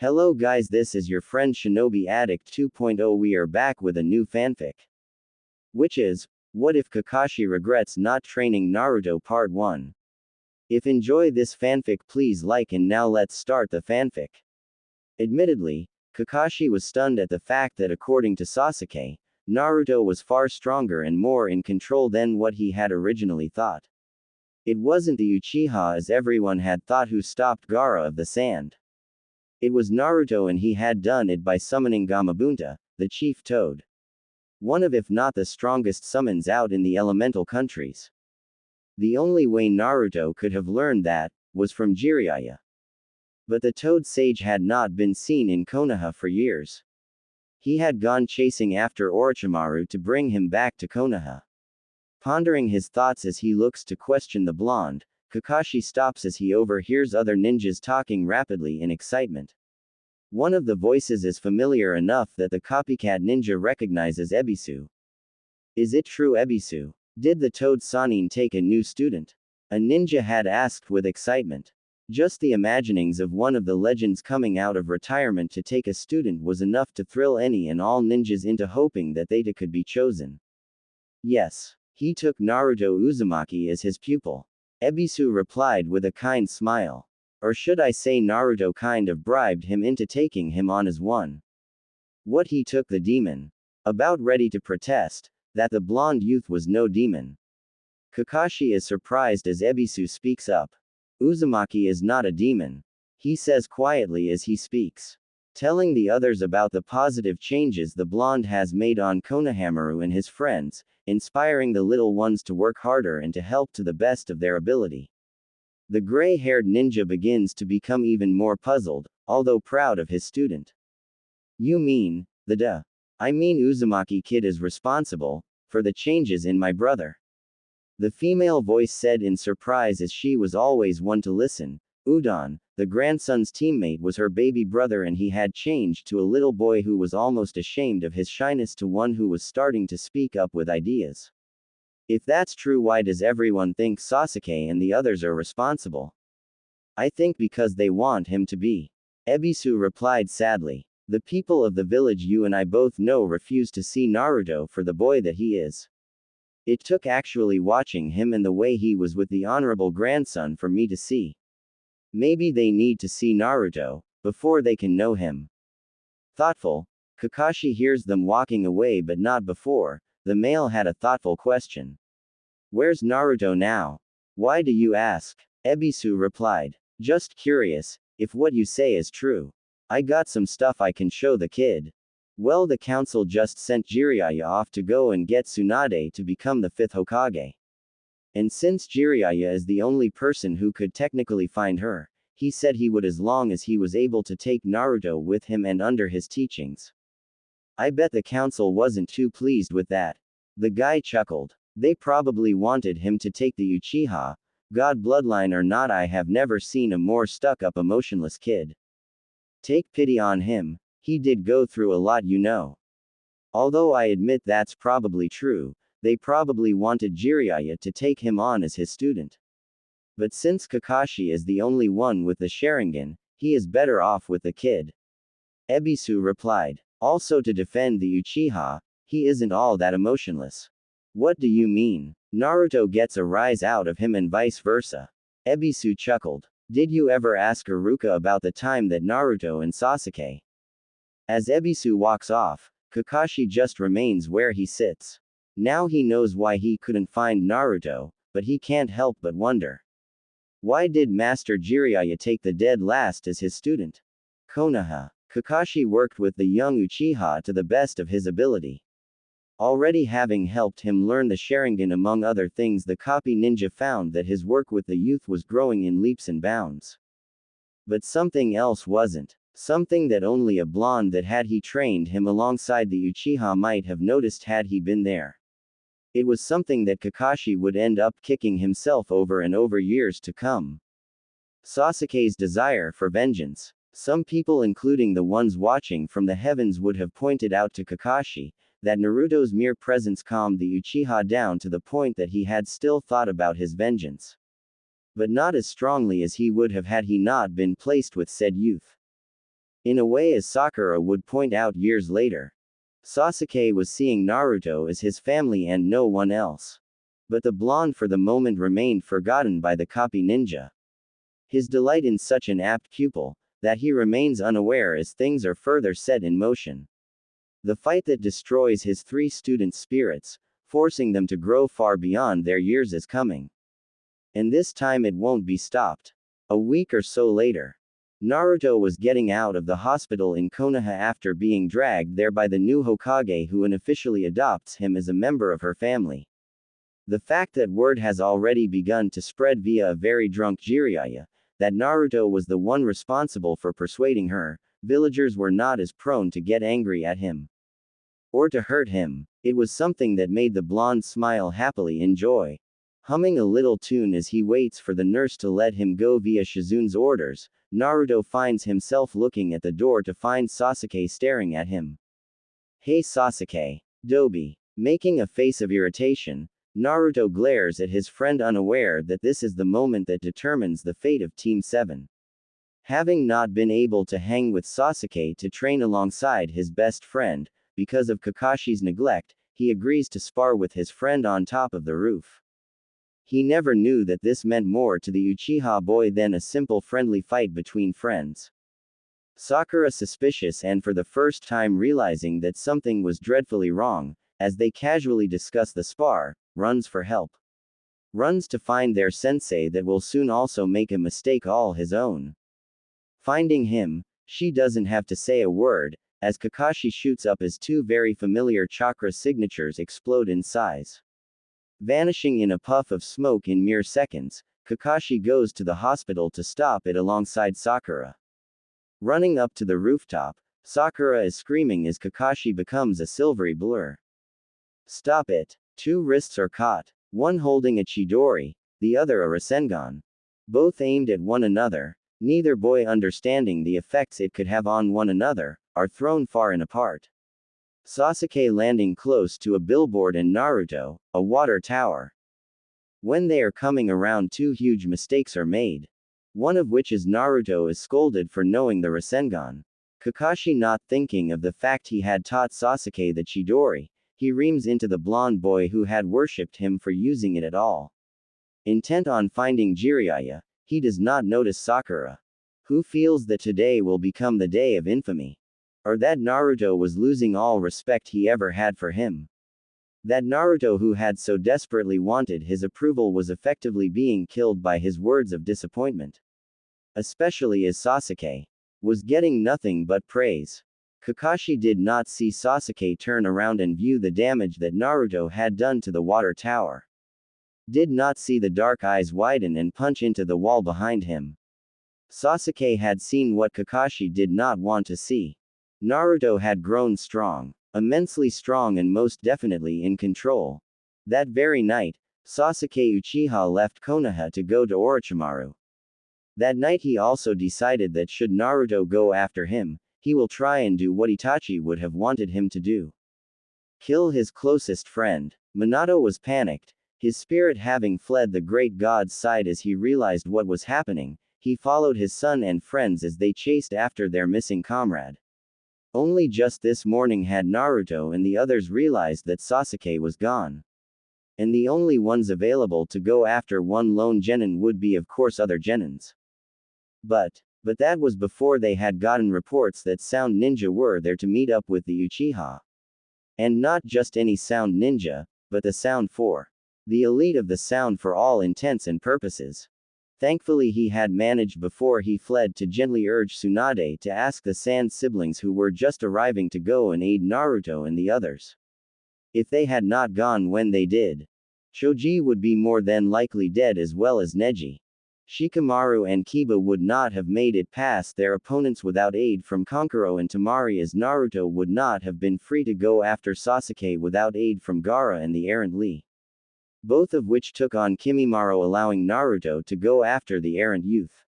Hello guys, this is your friend Shinobi Addict 2.0. We are back with a new fanfic. Which is, what if Kakashi regrets not training Naruto Part 1? If enjoy this fanfic, please like, and now let's start the fanfic. Admittedly, Kakashi was stunned at the fact that according to Sasuke, Naruto was far stronger and more in control than what he had originally thought. It wasn't the Uchiha as everyone had thought who stopped Gaara of the sand. It was Naruto, and he had done it by summoning Gamabunta, the chief toad. One of, if not the strongest summons out in the elemental countries. The only way Naruto could have learned that was from Jiraiya. But the toad sage had not been seen in Konoha for years. He had gone chasing after Orochimaru to bring him back to Konoha. Pondering his thoughts as he looks to question the blonde, Kakashi stops as he overhears other ninjas talking rapidly in excitement. One of the voices is familiar enough that the copycat ninja recognizes Ebisu. Is it true, Ebisu? Did the Toad Sannin take a new student? A ninja had asked with excitement. Just the imaginings of one of the legends coming out of retirement to take a student was enough to thrill any and all ninjas into hoping that they too could be chosen. Yes, he took Naruto Uzumaki as his pupil. Ebisu replied with a kind smile. Or should I say Naruto kind of bribed him into taking him on as one. What, he took the demon? About ready to protest that the blonde youth was no demon. Kakashi is surprised as Ebisu speaks up. Uzumaki is not a demon, he says quietly as he speaks, telling the others about the positive changes the blonde has made on Konohamaru and his friends, inspiring the little ones to work harder and to help to the best of their ability. The gray-haired ninja begins to become even more puzzled, although proud of his student. You mean, I mean Uzumaki kid is responsible for the changes in my brother. The female voice said in surprise, as she was always one to listen. Udon, the grandson's teammate, was her baby brother, and he had changed to a little boy who was almost ashamed of his shyness to one who was starting to speak up with ideas. If that's true, why does everyone think Sasuke and the others are responsible? I think because they want him to be. Ebisu replied sadly. The people of the village you and I both know refuse to see Naruto for the boy that he is. It took actually watching him and the way he was with the honorable grandson for me to see. Maybe they need to see Naruto before they can know him. Thoughtful, Kakashi hears them walking away, but not before. The male had a thoughtful question. Where's Naruto now? Why do you ask? Ebisu replied. Just curious, if what you say is true. I got some stuff I can show the kid. Well, the council just sent Jiraiya off to go and get Tsunade to become the 5th Hokage. And since Jiraiya is the only person who could technically find her, he said he would as long as he was able to take Naruto with him and under his teachings. I bet the council wasn't too pleased with that. The guy chuckled. They probably wanted him to take the Uchiha, God bloodline or not. I have never seen a more stuck-up emotionless kid. Take pity on him. He did go through a lot, you know. Although I admit that's probably true, they probably wanted Jiraiya to take him on as his student. But since Kakashi is the only one with the Sharingan, he is better off with the kid. Ebisu replied. Also, to defend the Uchiha, he isn't all that emotionless. What do you mean? Naruto gets a rise out of him and vice versa. Ebisu chuckled. Did you ever ask Iruka about the time that Naruto and Sasuke? As Ebisu walks off, Kakashi just remains where he sits. Now he knows why he couldn't find Naruto, but he can't help but wonder. Why did Master Jiraiya take the dead last as his student? Konoha. Kakashi worked with the young Uchiha to the best of his ability. Already having helped him learn the Sharingan among other things, the copy ninja found that his work with the youth was growing in leaps and bounds. But something else wasn't. Something that only a blonde that had he trained him alongside the Uchiha might have noticed had he been there. It was something that Kakashi would end up kicking himself over and over years to come. Sasuke's desire for vengeance. Some people, including the ones watching from the heavens, would have pointed out to Kakashi that Naruto's mere presence calmed the Uchiha down to the point that he had still thought about his vengeance. But not as strongly as he would have had he not been placed with said youth. In a way, as Sakura would point out years later, Sasuke was seeing Naruto as his family and no one else. But the blonde for the moment remained forgotten by the copy ninja. His delight in such an apt pupil, that he remains unaware as things are further set in motion. The fight that destroys his three students' spirits, forcing them to grow far beyond their years, is coming. And this time it won't be stopped. A week or so later, Naruto was getting out of the hospital in Konoha after being dragged there by the new Hokage, who unofficially adopts him as a member of her family. The fact that word has already begun to spread via a very drunk Jiraiya, that Naruto was the one responsible for persuading her, villagers were not as prone to get angry at him or to hurt him. It was something that made the blonde smile happily in joy. Humming a little tune as he waits for the nurse to let him go via Shizune's orders, Naruto finds himself looking at the door to find Sasuke staring at him. "Hey Sasuke. Dobi." Making a face of irritation, Naruto glares at his friend, unaware that this is the moment that determines the fate of Team 7. Having not been able to hang with Sasuke to train alongside his best friend, because of Kakashi's neglect, he agrees to spar with his friend on top of the roof. He never knew that this meant more to the Uchiha boy than a simple friendly fight between friends. Sakura, suspicious and for the first time realizing that something was dreadfully wrong, as they casually discuss the spar, runs for help. Runs to find their sensei that will soon also make a mistake all his own. Finding him, she doesn't have to say a word, as Kakashi shoots up as two very familiar chakra signatures explode in size. Vanishing in a puff of smoke in mere seconds, Kakashi goes to the hospital to stop it alongside Sakura. Running up to the rooftop, Sakura is screaming as Kakashi becomes a silvery blur. "Stop it." Two wrists are caught, one holding a Chidori, the other a Rasengan. Both aimed at one another, neither boy understanding the effects it could have on one another, are thrown far and apart. Sasuke landing close to a billboard and Naruto, a water tower. When they are coming around, two huge mistakes are made. One of which is Naruto is scolded for knowing the Rasengan. Kakashi, not thinking of the fact he had taught Sasuke the Chidori, he reams into the blonde boy who had worshipped him for using it at all. Intent on finding Jiraiya, he does not notice Sakura, who feels that today will become the day of infamy. Or that Naruto was losing all respect he ever had for him. That Naruto, who had so desperately wanted his approval, was effectively being killed by his words of disappointment. Especially as Sasuke was getting nothing but praise. Kakashi did not see Sasuke turn around and view the damage that Naruto had done to the water tower. Did not see the dark eyes widen and punch into the wall behind him. Sasuke had seen what Kakashi did not want to see. Naruto had grown strong. Immensely strong and most definitely in control. That very night, Sasuke Uchiha left Konoha to go to Orochimaru. That night he also decided that should Naruto go after him, he will try and do what Itachi would have wanted him to do. Kill his closest friend. Minato was panicked, his spirit having fled the great god's side as he realized what was happening. He followed his son and friends as they chased after their missing comrade. Only just this morning had Naruto and the others realized that Sasuke was gone. And the only ones available to go after one lone genin would be, of course, other genins. But that was before they had gotten reports that Sound Ninja were there to meet up with the Uchiha. And not just any Sound Ninja, but the Sound 4. The elite of the Sound for all intents and purposes. Thankfully he had managed before he fled to gently urge Tsunade to ask the Sand siblings who were just arriving to go and aid Naruto and the others. If they had not gone when they did, Choji would be more than likely dead, as well as Neji. Shikamaru and Kiba would not have made it past their opponents without aid from Kankuro and Temari, as Naruto would not have been free to go after Sasuke without aid from Gaara and the errant Lee. Both of which took on Kimimaro, allowing Naruto to go after the errant youth.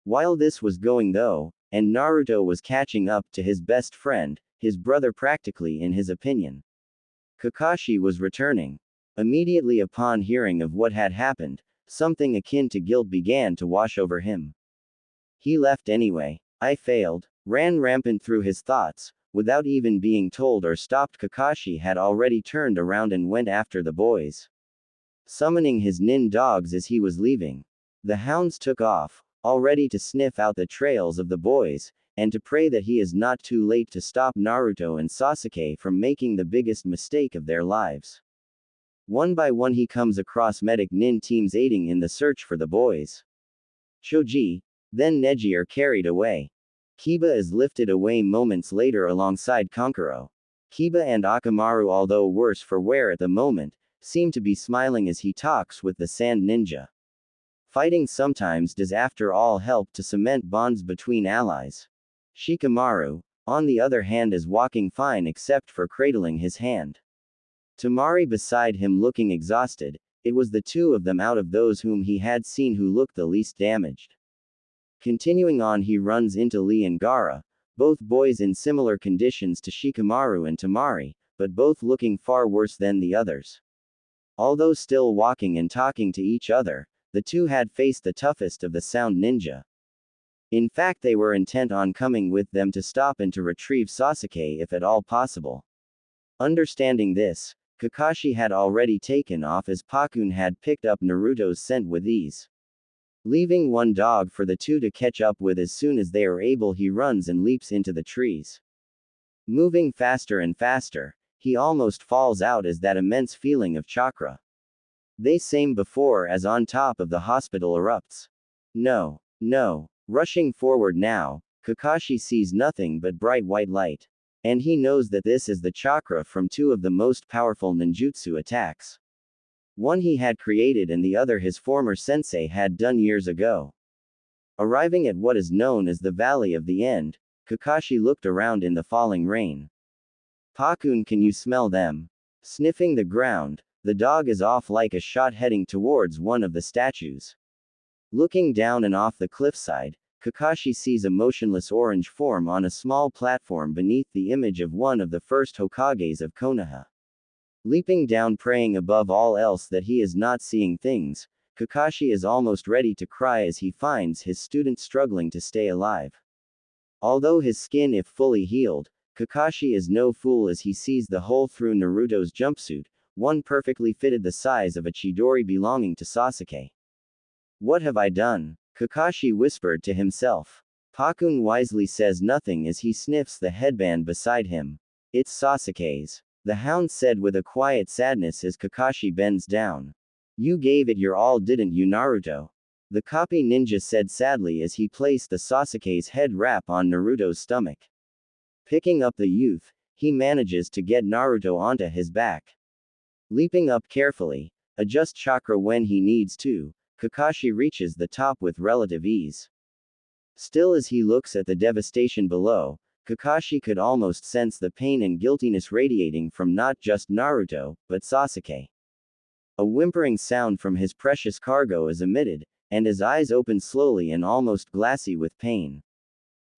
While this was going though, and Naruto was catching up to his best friend, his brother practically in his opinion, Kakashi was returning. Immediately upon hearing of what had happened, something akin to guilt began to wash over him. He left anyway. I failed. ran rampant through his thoughts. Without even being told or stopped, Kakashi had already turned around and went after the boys, summoning his nin dogs as he was leaving. The hounds took off, all ready to sniff out the trails of the boys, and to pray that he is not too late to stop Naruto and Sasuke from making the biggest mistake of their lives. One by one he comes across medic nin teams aiding in the search for the boys. Choji, then Neji are carried away. Kiba is lifted away moments later alongside Kankuro. Kiba and Akamaru, although worse for wear at the moment, seem to be smiling as he talks with the sand ninja. Fighting sometimes does after all help to cement bonds between allies. Shikamaru, on the other hand, is walking fine except for cradling his hand. Tamari beside him looking exhausted. It was the two of them out of those whom he had seen who looked the least damaged. Continuing on, he runs into Lee and Gaara, both boys in similar conditions to Shikamaru and Tamari, but both looking far worse than the others. Although still walking and talking to each other, the two had faced the toughest of the sound ninja. In fact, they were intent on coming with them to stop and to retrieve Sasuke if at all possible. Understanding this, Kakashi had already taken off as Pakun had picked up Naruto's scent with ease. Leaving one dog for the two to catch up with as soon as they are able, he runs and leaps into the trees. Moving faster and faster, he almost falls out as that immense feeling of chakra they same before as on top of the hospital erupts. No. Rushing forward now, Kakashi sees nothing but bright white light. And he knows that this is the chakra from two of the most powerful ninjutsu attacks. One he had created and the other his former sensei had done years ago. Arriving at what is known as the Valley of the End, Kakashi looked around in the falling rain. Pakun, can you smell them? Sniffing the ground, the dog is off like a shot heading towards one of the statues. Looking down and off the cliffside, Kakashi sees a motionless orange form on a small platform beneath the image of one of the first Hokages of Konoha. Leaping down, praying above all else that he is not seeing things, Kakashi is almost ready to cry as he finds his student struggling to stay alive. Although his skin if fully healed, Kakashi is no fool as he sees the hole through Naruto's jumpsuit, one perfectly fitted the size of a Chidori belonging to Sasuke. What have I done? Kakashi whispered to himself. Pakun wisely says nothing as he sniffs the headband beside him. It's Sasuke's, the hound said with a quiet sadness as Kakashi bends down. You gave it your all, didn't you, Naruto? The copy ninja said sadly as he placed the Sasuke's head wrap on Naruto's stomach. Picking up the youth, he manages to get Naruto onto his back. Leaping up carefully, adjust chakra when he needs to, Kakashi reaches the top with relative ease. Still, as he looks at the devastation below, Kakashi could almost sense the pain and guiltiness radiating from not just Naruto, but Sasuke. A whimpering sound from his precious cargo is emitted, and his eyes open slowly and almost glassy with pain.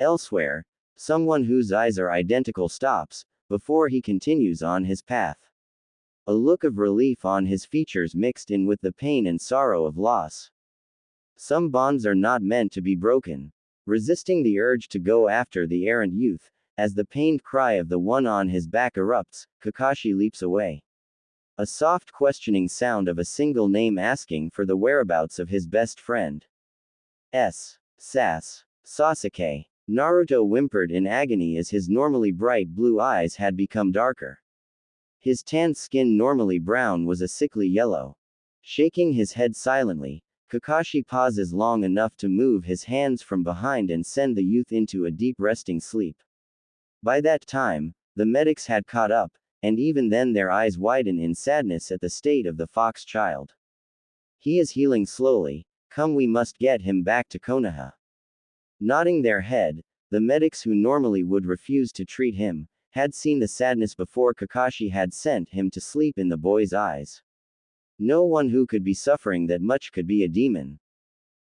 Elsewhere, someone whose eyes are identical stops, before he continues on his path. A look of relief on his features mixed in with the pain and sorrow of loss. Some bonds are not meant to be broken. Resisting the urge to go after the errant youth, as the pained cry of the one on his back erupts, Kakashi leaps away. A soft questioning sound of a single name asking for the whereabouts of his best friend. Sasuke. Naruto whimpered in agony as his normally bright blue eyes had become darker. His tanned skin, normally brown, was a sickly yellow. Shaking his head silently, Kakashi pauses long enough to move his hands from behind and send the youth into a deep resting sleep. By that time, the medics had caught up, and even then their eyes widen in sadness at the state of the fox child. He is healing slowly. Come, we must get him back to Konoha. Nodding their head, the medics who normally would refuse to treat him, had seen the sadness before Kakashi had sent him to sleep in the boy's eyes. No one who could be suffering that much could be a demon.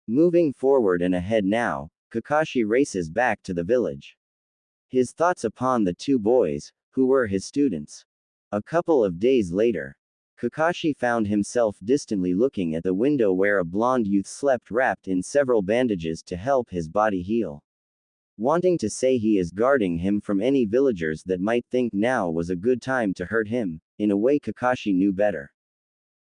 Moving forward and ahead now, Kakashi races back to the village. His thoughts upon the two boys, who were his students. A couple of days later, Kakashi found himself distantly looking at the window where a blonde youth slept wrapped in several bandages to help his body heal. wanting to say he is guarding him from any villagers that might think now was a good time to hurt him. In a way, Kakashi knew better.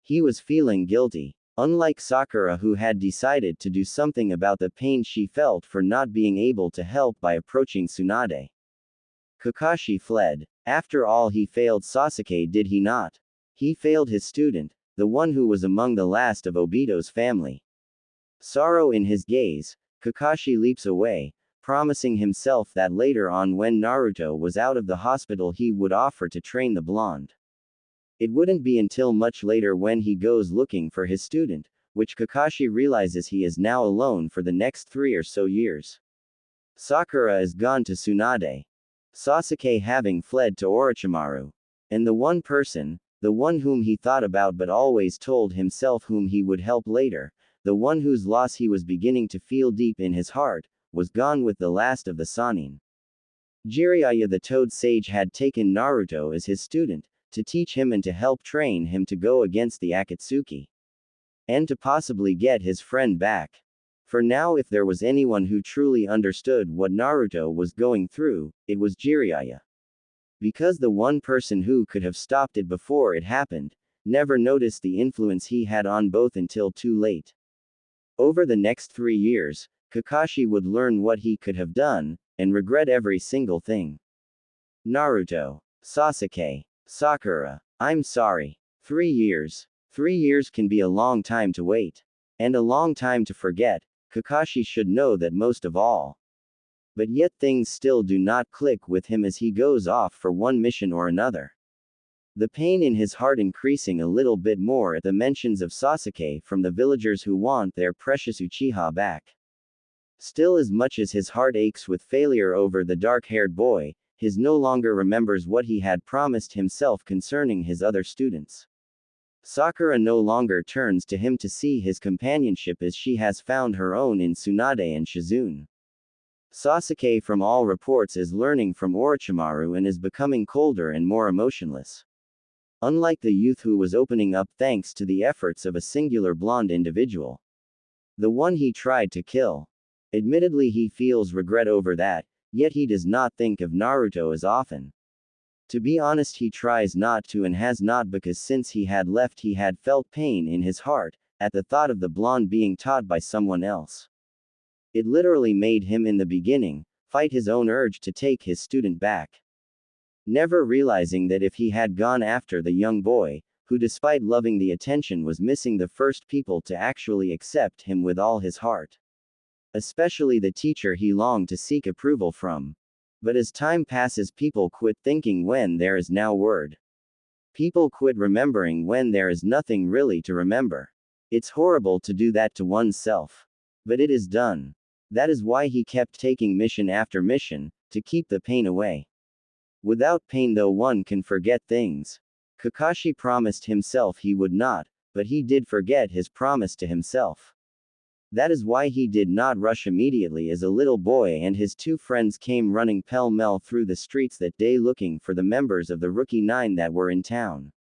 He was feeling guilty. Unlike Sakura, who had decided to do something about the pain she felt for not being able to help by approaching Tsunade. Kakashi fled. After all, he failed Sasuke, did he not? He failed his student, the one who was among the last of Obito's family. Sorrow in his gaze, Kakashi leaps away, promising himself that later on, when Naruto was out of the hospital, he would offer to train the blonde. It wouldn't be until much later when he goes looking for his student, which Kakashi realizes he is now alone for the next 3 or so years. Sakura is gone to Tsunade. Sasuke having fled to Orochimaru. And the one person, the one whom he thought about but always told himself whom he would help later, the one whose loss he was beginning to feel deep in his heart, was gone with the last of the Sannin. Jiraiya the Toad Sage had taken Naruto as his student, to teach him and to help train him to go against the Akatsuki. And to possibly get his friend back. For now, if there was anyone who truly understood what Naruto was going through, it was Jiraiya. Because the one person who could have stopped it before it happened, never noticed the influence he had on both until too late. Over the next 3 years, Kakashi would learn what he could have done, and regret every single thing. Naruto, Sasuke, Sakura, I'm sorry. 3 years. 3 years can be a long time to wait. And a long time to forget. Kakashi should know that most of all. But yet things still do not click with him as he goes off for one mission or another. The pain in his heart increasing a little bit more at the mentions of Sasuke from the villagers who want their precious Uchiha back. Still, as much as his heart aches with failure over the dark-haired boy, his no longer remembers what he had promised himself concerning his other students. Sakura no longer turns to him to see his companionship as she has found her own in Tsunade and Shizune. Sasuke, from all reports, is learning from Orochimaru and is becoming colder and more emotionless. Unlike the youth who was opening up thanks to the efforts of a singular blonde individual. The one he tried to kill. Admittedly, he feels regret over that, yet he does not think of Naruto as often. To be honest, he tries not to and has not, because since he had left he had felt pain in his heart, at the thought of the blonde being taught by someone else. It literally made him in the beginning, fight his own urge to take his student back. Never realizing that if he had gone after the young boy, who despite loving the attention was missing the first people to actually accept him with all his heart. Especially the teacher he longed to seek approval from. But as time passes, people quit thinking when there is now word. People quit remembering when there is nothing really to remember. It's horrible to do that to oneself. But it is done. That is why he kept taking mission after mission, to keep the pain away. Without pain, though, one can forget things. Kakashi promised himself he would not, but he did forget his promise to himself. That is why he did not rush immediately as a little boy and his 2 friends came running pell-mell through the streets that day looking for the members of the Rookie 9 that were in town.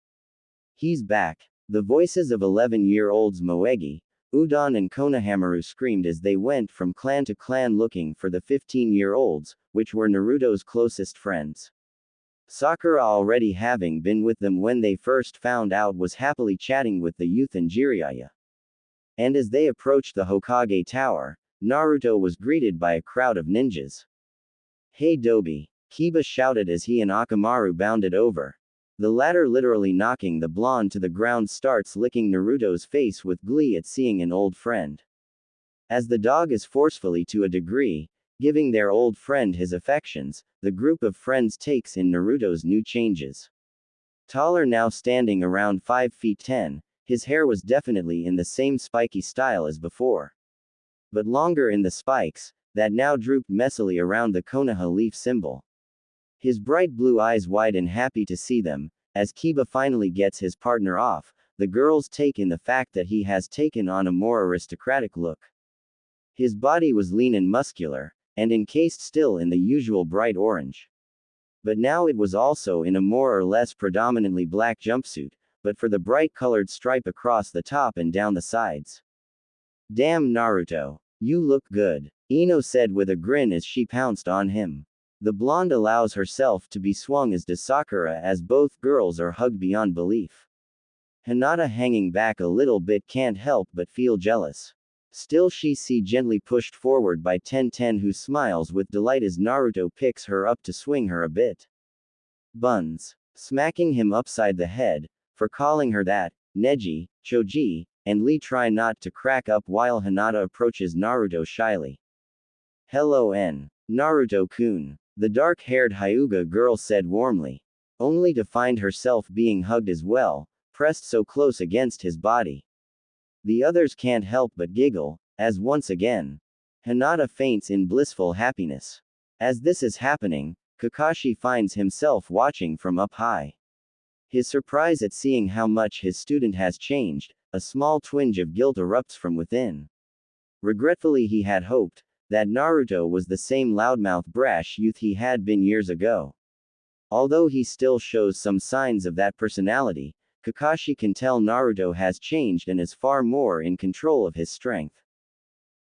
He's back. The voices of 11-year-olds Moegi, Udon and Konohamaru screamed as they went from clan to clan looking for the 15-year-olds, which were Naruto's closest friends. Sakura, already having been with them when they first found out, was happily chatting with the youth and Jiraiya. And as they approached the Hokage Tower, Naruto was greeted by a crowd of ninjas. "Hey Dobi!" Kiba shouted as he and Akamaru bounded over. The latter, literally knocking the blonde to the ground, starts licking Naruto's face with glee at seeing an old friend. As the dog is forcefully to a degree, giving their old friend his affections, the group of friends takes in Naruto's new changes. Taller now, standing around 5 feet 10, his hair was definitely in the same spiky style as before. But longer in the spikes, that now drooped messily around the Konoha leaf symbol. His bright blue eyes wide and happy to see them. As Kiba finally gets his partner off, the girls take in the fact that he has taken on a more aristocratic look. His body was lean and muscular, and encased still in the usual bright orange. But now it was also in a more or less predominantly black jumpsuit, but for the bright colored stripe across the top and down the sides. "Damn Naruto, you look good." Ino said with a grin as she pounced on him. The blonde allows herself to be swung as does Sakura as both girls are hugged beyond belief. Hinata hanging back a little bit can't help but feel jealous. Still she gently pushed forward by Ten who smiles with delight as Naruto picks her up to swing her a bit. Buns. Smacking him upside the head, for calling her that, Neji, Choji, and Lee try not to crack up while Hinata approaches Naruto shyly. Hello Naruto-kun. The dark-haired Hyuga girl said warmly. Only to find herself being hugged as well, pressed so close against his body. The others can't help but giggle, as once again, Hinata faints in blissful happiness. As this is happening, Kakashi finds himself watching from up high. His surprise at seeing how much his student has changed, a small twinge of guilt erupts from within. Regretfully he had hoped that Naruto was the same loudmouth brash youth he had been years ago. Although he still shows some signs of that personality, Kakashi can tell Naruto has changed and is far more in control of his strength.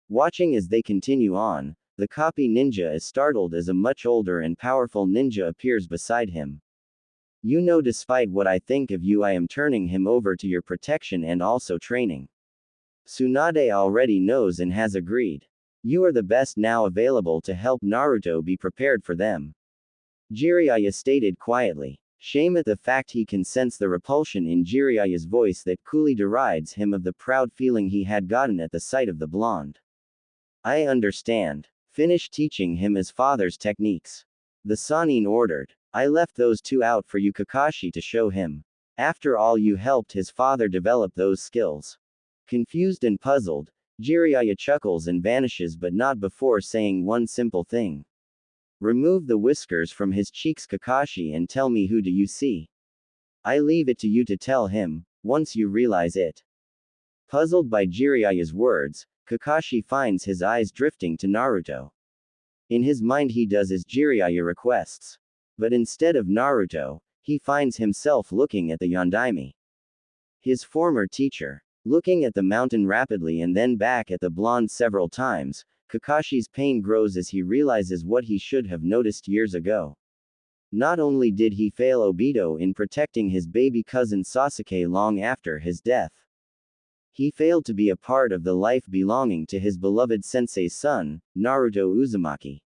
Watching as they continue on, the copy ninja is startled as a much older and powerful ninja appears beside him. You know, despite what I think of you, I am turning him over to your protection and also training. Tsunade already knows and has agreed. You are the best now available to help Naruto be prepared for them. Jiraiya stated quietly. Shame at the fact he can sense the repulsion in Jiraiya's voice that coolly derides him of the proud feeling he had gotten at the sight of the blonde. I understand. Finish teaching him his father's techniques. The Sannin ordered. I left those two out for you Kakashi to show him. After all, you helped his father develop those skills. Confused and puzzled, Jiraiya chuckles and vanishes, but not before saying one simple thing. Remove the whiskers from his cheeks Kakashi and tell me, who do you see? I leave it to you to tell him, once you realize it. Puzzled by Jiraiya's words, Kakashi finds his eyes drifting to Naruto. In his mind he does as Jiraiya requests. But instead of Naruto, he finds himself looking at the Yondaime. His former teacher. Looking at the mountain rapidly and then back at the blonde several times, Kakashi's pain grows as he realizes what he should have noticed years ago. Not only did he fail Obito in protecting his baby cousin Sasuke long after his death, he failed to be a part of the life belonging to his beloved sensei's son, Naruto Uzumaki.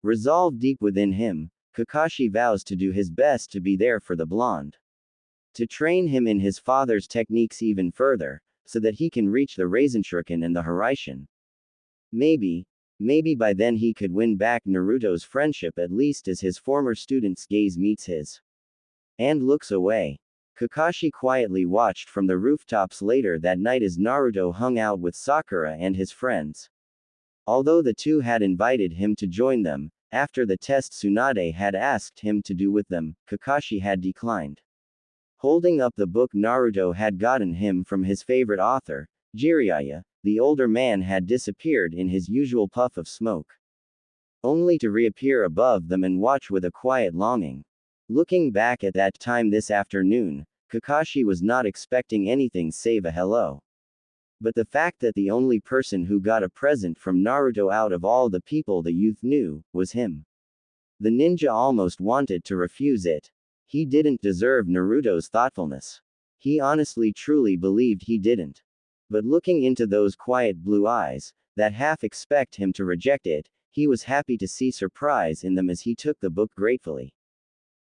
Resolved deep within him, Kakashi vows to do his best to be there for the blonde. To train him in his father's techniques even further, so that he can reach the Raisenshuriken and the Hiraishin. Maybe by then he could win back Naruto's friendship, at least as his former student's gaze meets his. And looks away. Kakashi quietly watched from the rooftops later that night as Naruto hung out with Sakura and his friends. Although the two had invited him to join them, after the test Tsunade had asked him to do with them, Kakashi had declined. Holding up the book Naruto had gotten him from his favorite author, Jiraiya, the older man had disappeared in his usual puff of smoke. Only to reappear above them and watch with a quiet longing. Looking back at that time this afternoon, Kakashi was not expecting anything save a hello. But the fact that the only person who got a present from Naruto out of all the people the youth knew, was him. The ninja almost wanted to refuse it. He didn't deserve Naruto's thoughtfulness. He honestly truly believed he didn't. But looking into those quiet blue eyes, that half expect him to reject it, he was happy to see surprise in them as he took the book gratefully.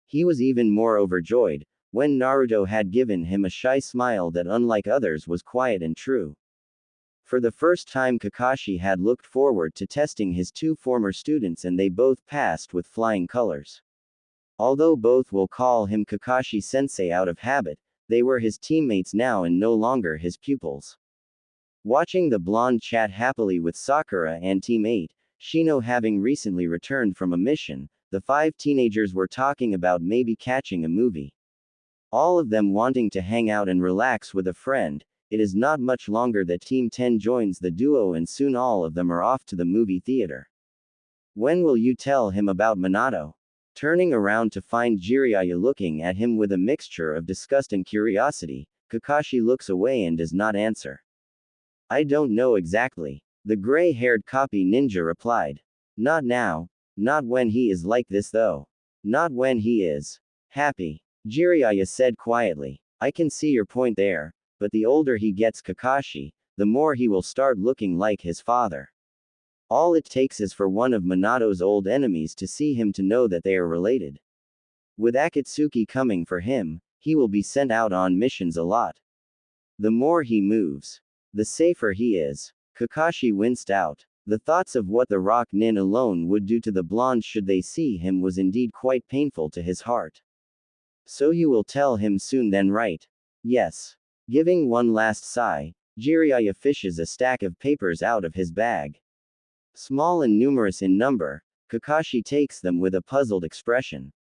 He was even more overjoyed, when Naruto had given him a shy smile that unlike others was quiet and true. For the first time Kakashi had looked forward to testing his two former students and they both passed with flying colors. Although both will call him Kakashi-sensei out of habit, they were his teammates now and no longer his pupils. Watching the blonde chat happily with Sakura and Team 8, Shino having recently returned from a mission, the 5 teenagers were talking about maybe catching a movie. All of them wanting to hang out and relax with a friend. It is not much longer that Team 10 joins the duo and soon all of them are off to the movie theater. When will you tell him about Minato? Turning around to find Jiraiya looking at him with a mixture of disgust and curiosity, Kakashi looks away and does not answer. I don't know exactly. The gray-haired copy ninja replied. Not now. Not when he is like this though. Not when he is happy. Jiraiya said quietly. I can see your point there, but the older he gets Kakashi, the more he will start looking like his father. All it takes is for one of Minato's old enemies to see him to know that they are related. With Akatsuki coming for him, he will be sent out on missions a lot. The more he moves, the safer he is. Kakashi winced out. The thoughts of what the rock nin alone would do to the blonde should they see him was indeed quite painful to his heart. So you will tell him soon then, right? Yes. Giving one last sigh, Jiraiya fishes a stack of papers out of his bag. Small and numerous in number, Kakashi takes them with a puzzled expression.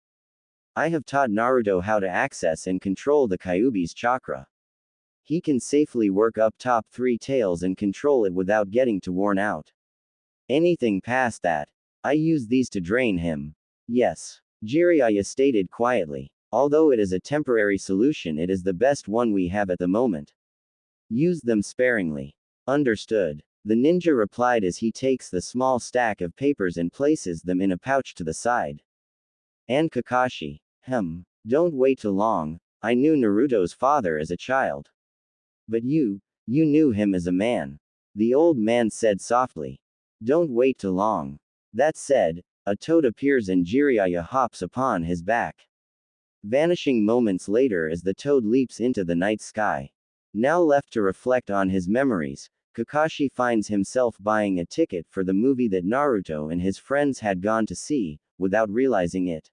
I have taught Naruto how to access and control the Kyuubi's chakra. He can safely work up top 3 tails and control it without getting too worn out. Anything past that, I use these to drain him. Yes. Jiraiya stated quietly. Although it is a temporary solution, it is the best one we have at the moment. Use them sparingly. Understood. The ninja replied as he takes the small stack of papers and places them in a pouch to the side. And Kakashi. Don't wait too long. I knew Naruto's father as a child. But you knew him as a man. The old man said softly. Don't wait too long. That said, a toad appears and Jiraiya hops upon his back. Vanishing moments later as the toad leaps into the night sky. Now left to reflect on his memories, Kakashi finds himself buying a ticket for the movie that Naruto and his friends had gone to see, without realizing it.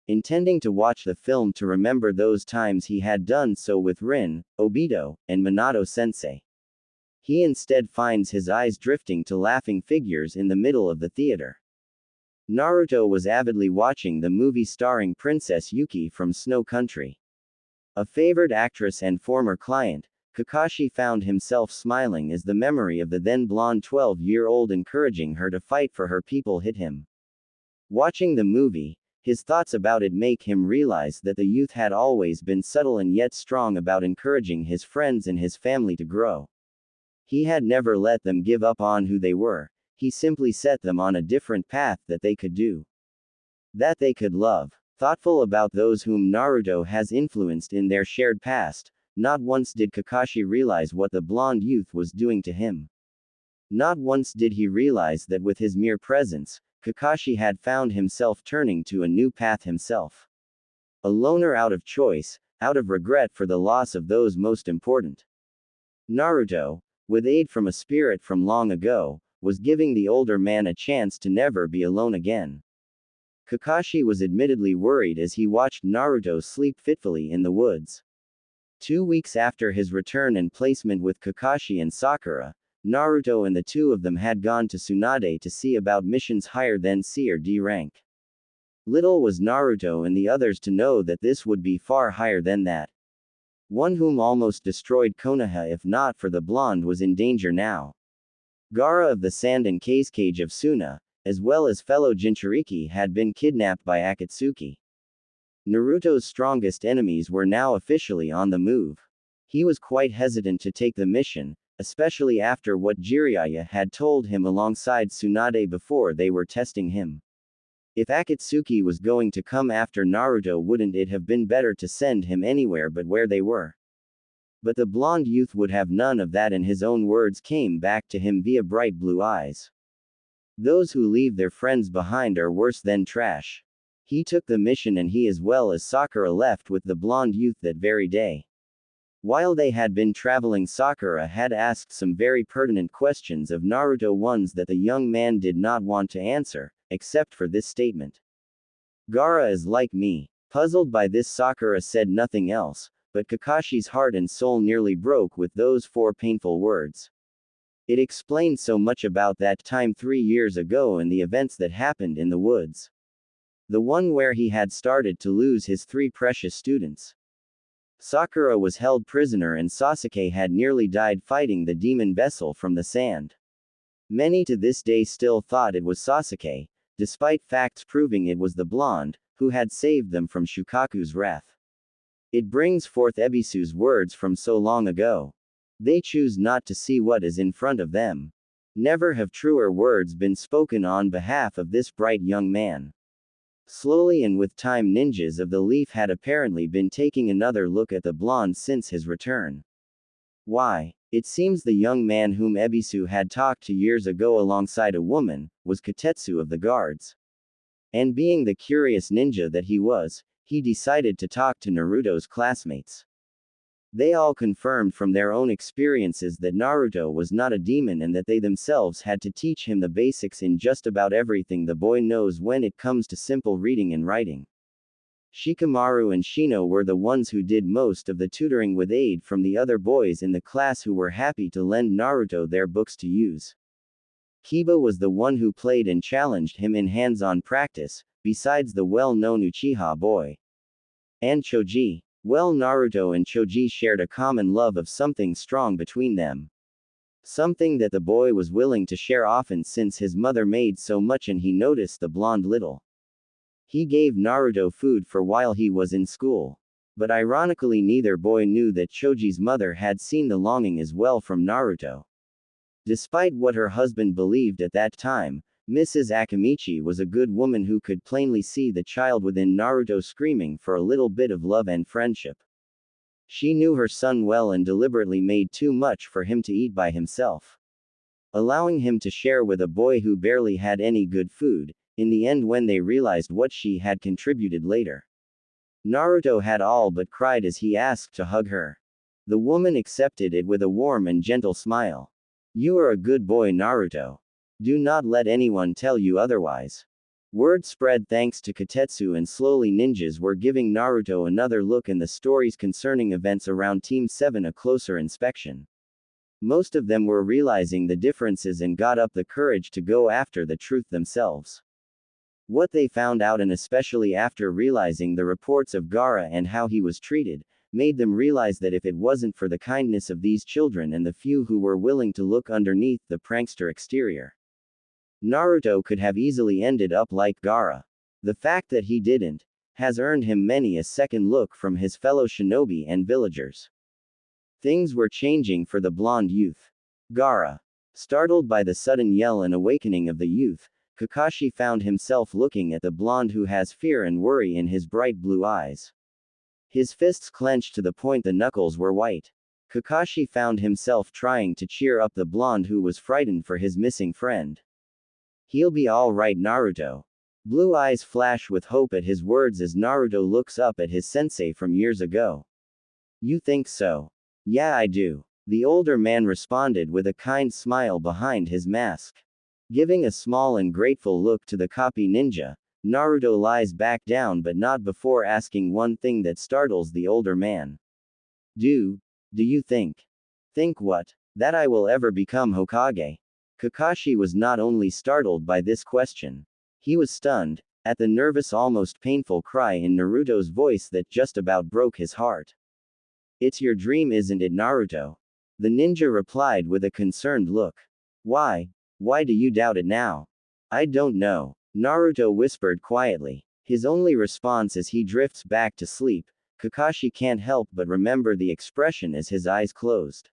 Intending to watch the film to remember those times he had done so with Rin, Obito, and Minato-sensei. He instead finds his eyes drifting to laughing figures in the middle of the theater. Naruto was avidly watching the movie starring Princess Yuki from Snow Country. A favored actress and former client, Kakashi found himself smiling as the memory of the then blonde 12-year-old encouraging her to fight for her people hit him. Watching the movie, his thoughts about it make him realize that the youth had always been subtle and yet strong about encouraging his friends and his family to grow. He had never let them give up on who they were. He simply set them on a different path that they could do. That they could love. Thoughtful about those whom Naruto has influenced in their shared past, not once did Kakashi realize what the blonde youth was doing to him. Not once did he realize that with his mere presence, Kakashi had found himself turning to a new path himself. A loner out of choice, out of regret for the loss of those most important. Naruto, with aid from a spirit from long ago, was giving the older man a chance to never be alone again. Kakashi was admittedly worried as he watched Naruto sleep fitfully in the woods. 2 weeks after his return and placement with Kakashi and Sakura, Naruto and the two of them had gone to Tsunade to see about missions higher than C or D rank. Little was Naruto and the others to know that this would be far higher than that. One whom almost destroyed Konoha if not for the blonde was in danger now. Gaara of the Sand and Cage of Suna, as well as fellow Jinchuriki had been kidnapped by Akatsuki. Naruto's strongest enemies were now officially on the move. He was quite hesitant to take the mission, especially after what Jiraiya had told him alongside Tsunade before they were testing him. If Akatsuki was going to come after Naruto, wouldn't it have been better to send him anywhere but where they were? But the blonde youth would have none of that and his own words came back to him via bright blue eyes. Those who leave their friends behind are worse than trash. He took the mission and he as well as Sakura left with the blonde youth that very day. While they had been traveling, Sakura had asked some very pertinent questions of Naruto, ones that the young man did not want to answer, except for this statement. Gaara is like me. Puzzled by this, Sakura said nothing else, but Kakashi's heart and soul nearly broke with those 4 painful words. It explained so much about that time 3 years ago and the events that happened in the woods. The one where he had started to lose his 3 precious students. Sakura was held prisoner and Sasuke had nearly died fighting the demon vessel from the sand. Many to this day still thought it was Sasuke, despite facts proving it was the blonde, who had saved them from Shukaku's wrath. It brings forth Ebisu's words from so long ago. They choose not to see what is in front of them. Never have truer words been spoken on behalf of this bright young man. Slowly and with time, ninjas of the leaf had apparently been taking another look at the blonde since his return. Why? It seems the young man whom Ebisu had talked to years ago alongside a woman, was Kotetsu of the guards. And being the curious ninja that he was, he decided to talk to Naruto's classmates. They all confirmed from their own experiences that Naruto was not a demon and that they themselves had to teach him the basics in just about everything the boy knows when it comes to simple reading and writing. Shikamaru and Shino were the ones who did most of the tutoring with aid from the other boys in the class who were happy to lend Naruto their books to use. Kiba was the one who played and challenged him in hands-on practice, besides the well-known Uchiha boy. And Choji. Well, Naruto and Choji shared a common love of something strong between them. Something that the boy was willing to share often since his mother made so much and he noticed the blonde little. He gave Naruto food for while he was in school. But ironically, neither boy knew that Choji's mother had seen the longing as well from Naruto. Despite what her husband believed at that time, Mrs. Akamichi was a good woman who could plainly see the child within Naruto screaming for a little bit of love and friendship. She knew her son well and deliberately made too much for him to eat by himself, allowing him to share with a boy who barely had any good food. In the end, when they realized what she had contributed later, Naruto had all but cried as he asked to hug her. The woman accepted it with a warm and gentle smile. "You are a good boy, Naruto. Do not let anyone tell you otherwise." Word spread thanks to Kotetsu, and slowly ninjas were giving Naruto another look and the stories concerning events around Team 7 a closer inspection. Most of them were realizing the differences and got up the courage to go after the truth themselves. What they found out, and especially after realizing the reports of Gaara and how he was treated, made them realize that if it wasn't for the kindness of these children and the few who were willing to look underneath the prankster exterior, Naruto could have easily ended up like Gaara. The fact that he didn't has earned him many a second look from his fellow shinobi and villagers. Things were changing for the blonde youth. Gaara. Startled by the sudden yell and awakening of the youth, Kakashi found himself looking at the blonde who has fear and worry in his bright blue eyes. His fists clenched to the point the knuckles were white. Kakashi found himself trying to cheer up the blonde who was frightened for his missing friend. "He'll be all right, Naruto." Blue eyes flash with hope at his words as Naruto looks up at his sensei from years ago. "You think so?" "Yeah, I do," the older man responded with a kind smile behind his mask. Giving a small and grateful look to the copy ninja, Naruto lies back down, but not before asking one thing that startles the older man. Do you think? Think what? That I will ever become Hokage?" Kakashi was not only startled by this question. He was stunned, at the nervous, almost painful cry in Naruto's voice that just about broke his heart. "It's your dream, isn't it, Naruto?" The ninja replied with a concerned look. Why do you doubt it now?" "I don't know," Naruto whispered quietly. His only response as he drifts back to sleep. Kakashi can't help but remember the expression as his eyes closed.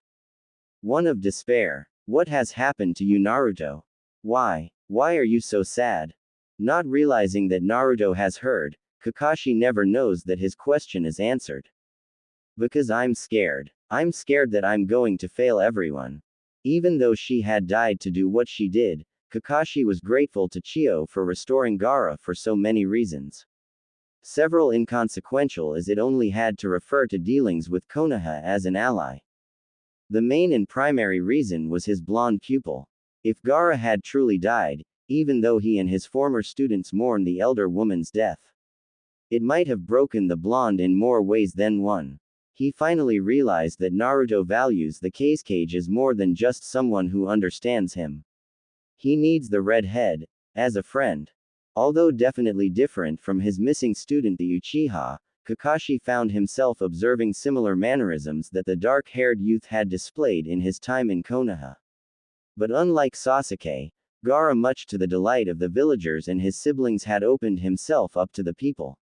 One of despair. "What has happened to you, Naruto? Why are you so sad?" Not realizing that Naruto has heard, Kakashi never knows that his question is answered. "Because I'm scared. I'm scared that I'm going to fail everyone." Even though she had died to do what she did, Kakashi was grateful to Chio for restoring Gaara for so many reasons. Several inconsequential, as it only had to refer to dealings with Konoha as an ally. The main and primary reason was his blonde pupil. If Gaara had truly died, even though he and his former students mourned the elder woman's death, it might have broken the blonde in more ways than one. He finally realized that Naruto values the Kazekage as more than just someone who understands him. He needs the redhead as a friend. Although definitely different from his missing student the Uchiha, Kakashi found himself observing similar mannerisms that the dark-haired youth had displayed in his time in Konoha. But unlike Sasuke, Gaara, much to the delight of the villagers and his siblings, had opened himself up to the people.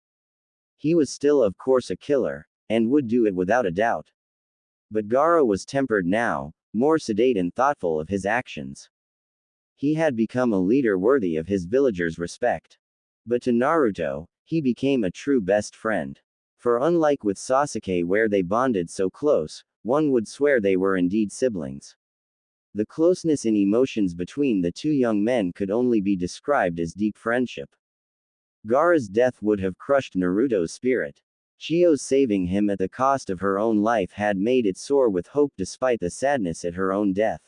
He was still, of course, a killer, and would do it without a doubt. But Gaara was tempered now, more sedate and thoughtful of his actions. He had become a leader worthy of his villagers' respect. But to Naruto, he became a true best friend. For unlike with Sasuke where they bonded so close, one would swear they were indeed siblings. The closeness in emotions between the two young men could only be described as deep friendship. Gaara's death would have crushed Naruto's spirit. Chiyo's saving him at the cost of her own life had made it soar with hope despite the sadness at her own death.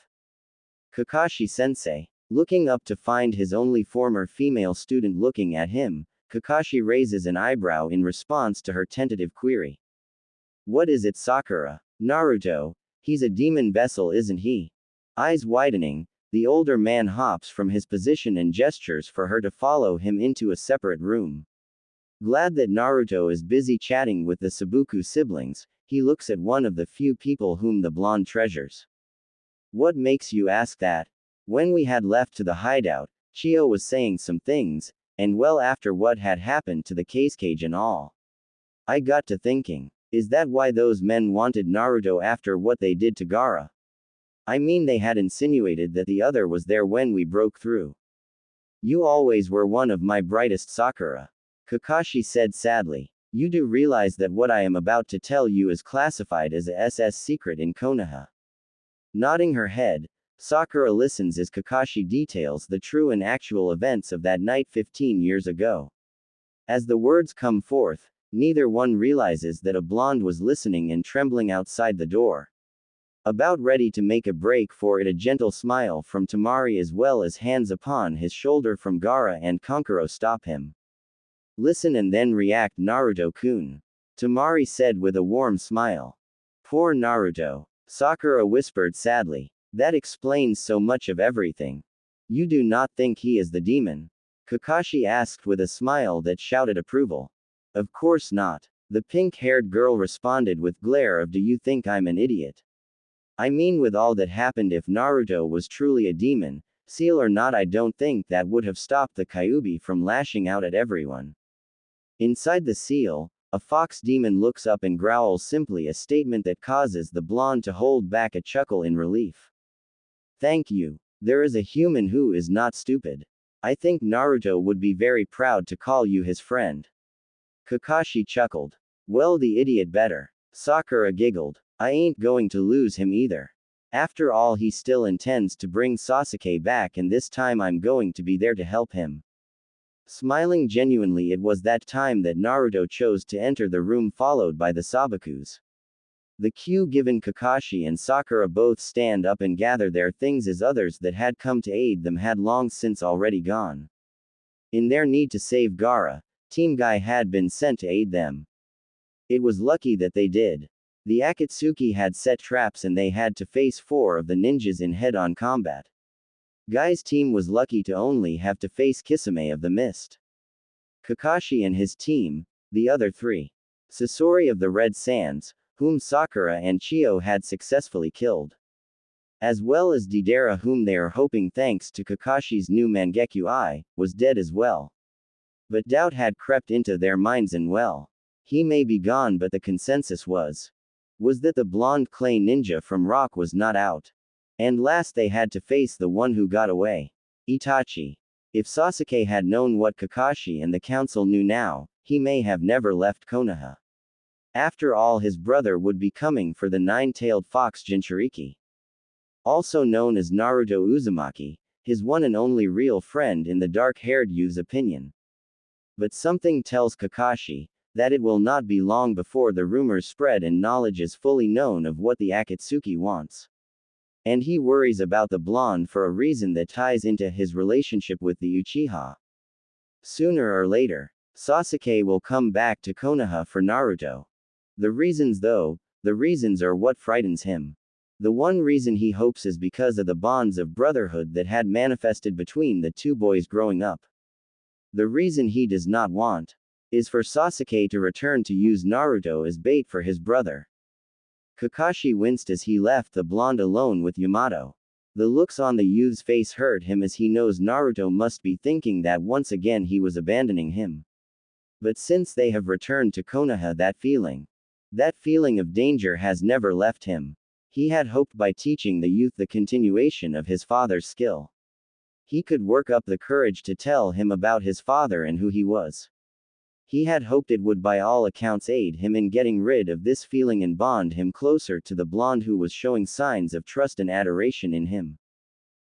Kakashi-sensei. Looking up to find his only former female student looking at him, Kakashi raises an eyebrow in response to her tentative query. What is it, Sakura? Naruto, he's a demon vessel, isn't he? Eyes widening, the older man hops from his position and gestures for her to follow him into a separate room. Glad that Naruto is busy chatting with the Sabuku siblings, he looks at one of the few people whom the blonde treasures. What makes you ask that? When we had left to the hideout, Chiyo was saying some things, and well after what had happened to the cage and all. I got to thinking, is that why those men wanted Naruto after what they did to Gaara? I mean, they had insinuated that the other was there when we broke through. You always were one of my brightest, Sakura. Kakashi said sadly. You do realize that what I am about to tell you is classified as a SS secret in Konoha. Nodding her head, Sakura listens as Kakashi details the true and actual events of that night 15 years ago. As the words come forth, neither one realizes that a blonde was listening and trembling outside the door. About ready to make a break for it, a gentle smile from Temari as well as hands upon his shoulder from Gaara and Kankuro stop him. Listen and then react, Naruto-kun. Temari said with a warm smile. Poor Naruto. Sakura whispered sadly. That explains so much of everything. You do not think he is the demon? Kakashi asked with a smile that shouted approval. Of course not. The pink-haired girl responded with glare of, do you think I'm an idiot? I mean, with all that happened, if Naruto was truly a demon, seal or not, I don't think that would have stopped the Kyuubi from lashing out at everyone. Inside the seal, a fox demon looks up and growls simply, a statement that causes the blonde to hold back a chuckle in relief. Thank you. There is a human who is not stupid. I think Naruto would be very proud to call you his friend. Kakashi chuckled. Well, the idiot better. Sakura giggled. I ain't going to lose him either. After all, he still intends to bring Sasuke back, and this time I'm going to be there to help him. Smiling genuinely, it was that time that Naruto chose to enter the room followed by the Sabakus. The cue given, Kakashi and Sakura both stand up and gather their things as others that had come to aid them had long since already gone. In their need to save Gaara, Team Guy had been sent to aid them. It was lucky that they did. The Akatsuki had set traps and they had to face 4 of the ninjas in head-on combat. Guy's team was lucky to only have to face Kisame of the Mist. Kakashi and his team, the other 3. Sasori of the Red Sands, whom Sakura and Chiyo had successfully killed. As well as Deidara, whom they are hoping, thanks to Kakashi's new Mangekyo Eye, was dead as well. But doubt had crept into their minds, and well, he may be gone, but the consensus was that the blonde clay ninja from Rock was not out. And last they had to face the one who got away. Itachi. If Sasuke had known what Kakashi and the council knew now, he may have never left Konoha. After all, his brother would be coming for the 9-tailed fox Jinchuriki. Also known as Naruto Uzumaki, his one and only real friend in the dark-haired youth's opinion. But something tells Kakashi that it will not be long before the rumors spread and knowledge is fully known of what the Akatsuki wants. And he worries about the blonde for a reason that ties into his relationship with the Uchiha. Sooner or later, Sasuke will come back to Konoha for Naruto. The reasons are what frightens him. The one reason he hopes is because of the bonds of brotherhood that had manifested between the two boys growing up. The reason he does not want is for Sasuke to return to use Naruto as bait for his brother. Kakashi winced as he left the blonde alone with Yamato. The looks on the youth's face hurt him, as he knows Naruto must be thinking that once again he was abandoning him. But since they have returned to Konoha, that feeling of danger has never left him. He had hoped by teaching the youth the continuation of his father's skill. He could work up the courage to tell him about his father and who he was. He had hoped it would by all accounts aid him in getting rid of this feeling and bond him closer to the blonde who was showing signs of trust and adoration in him.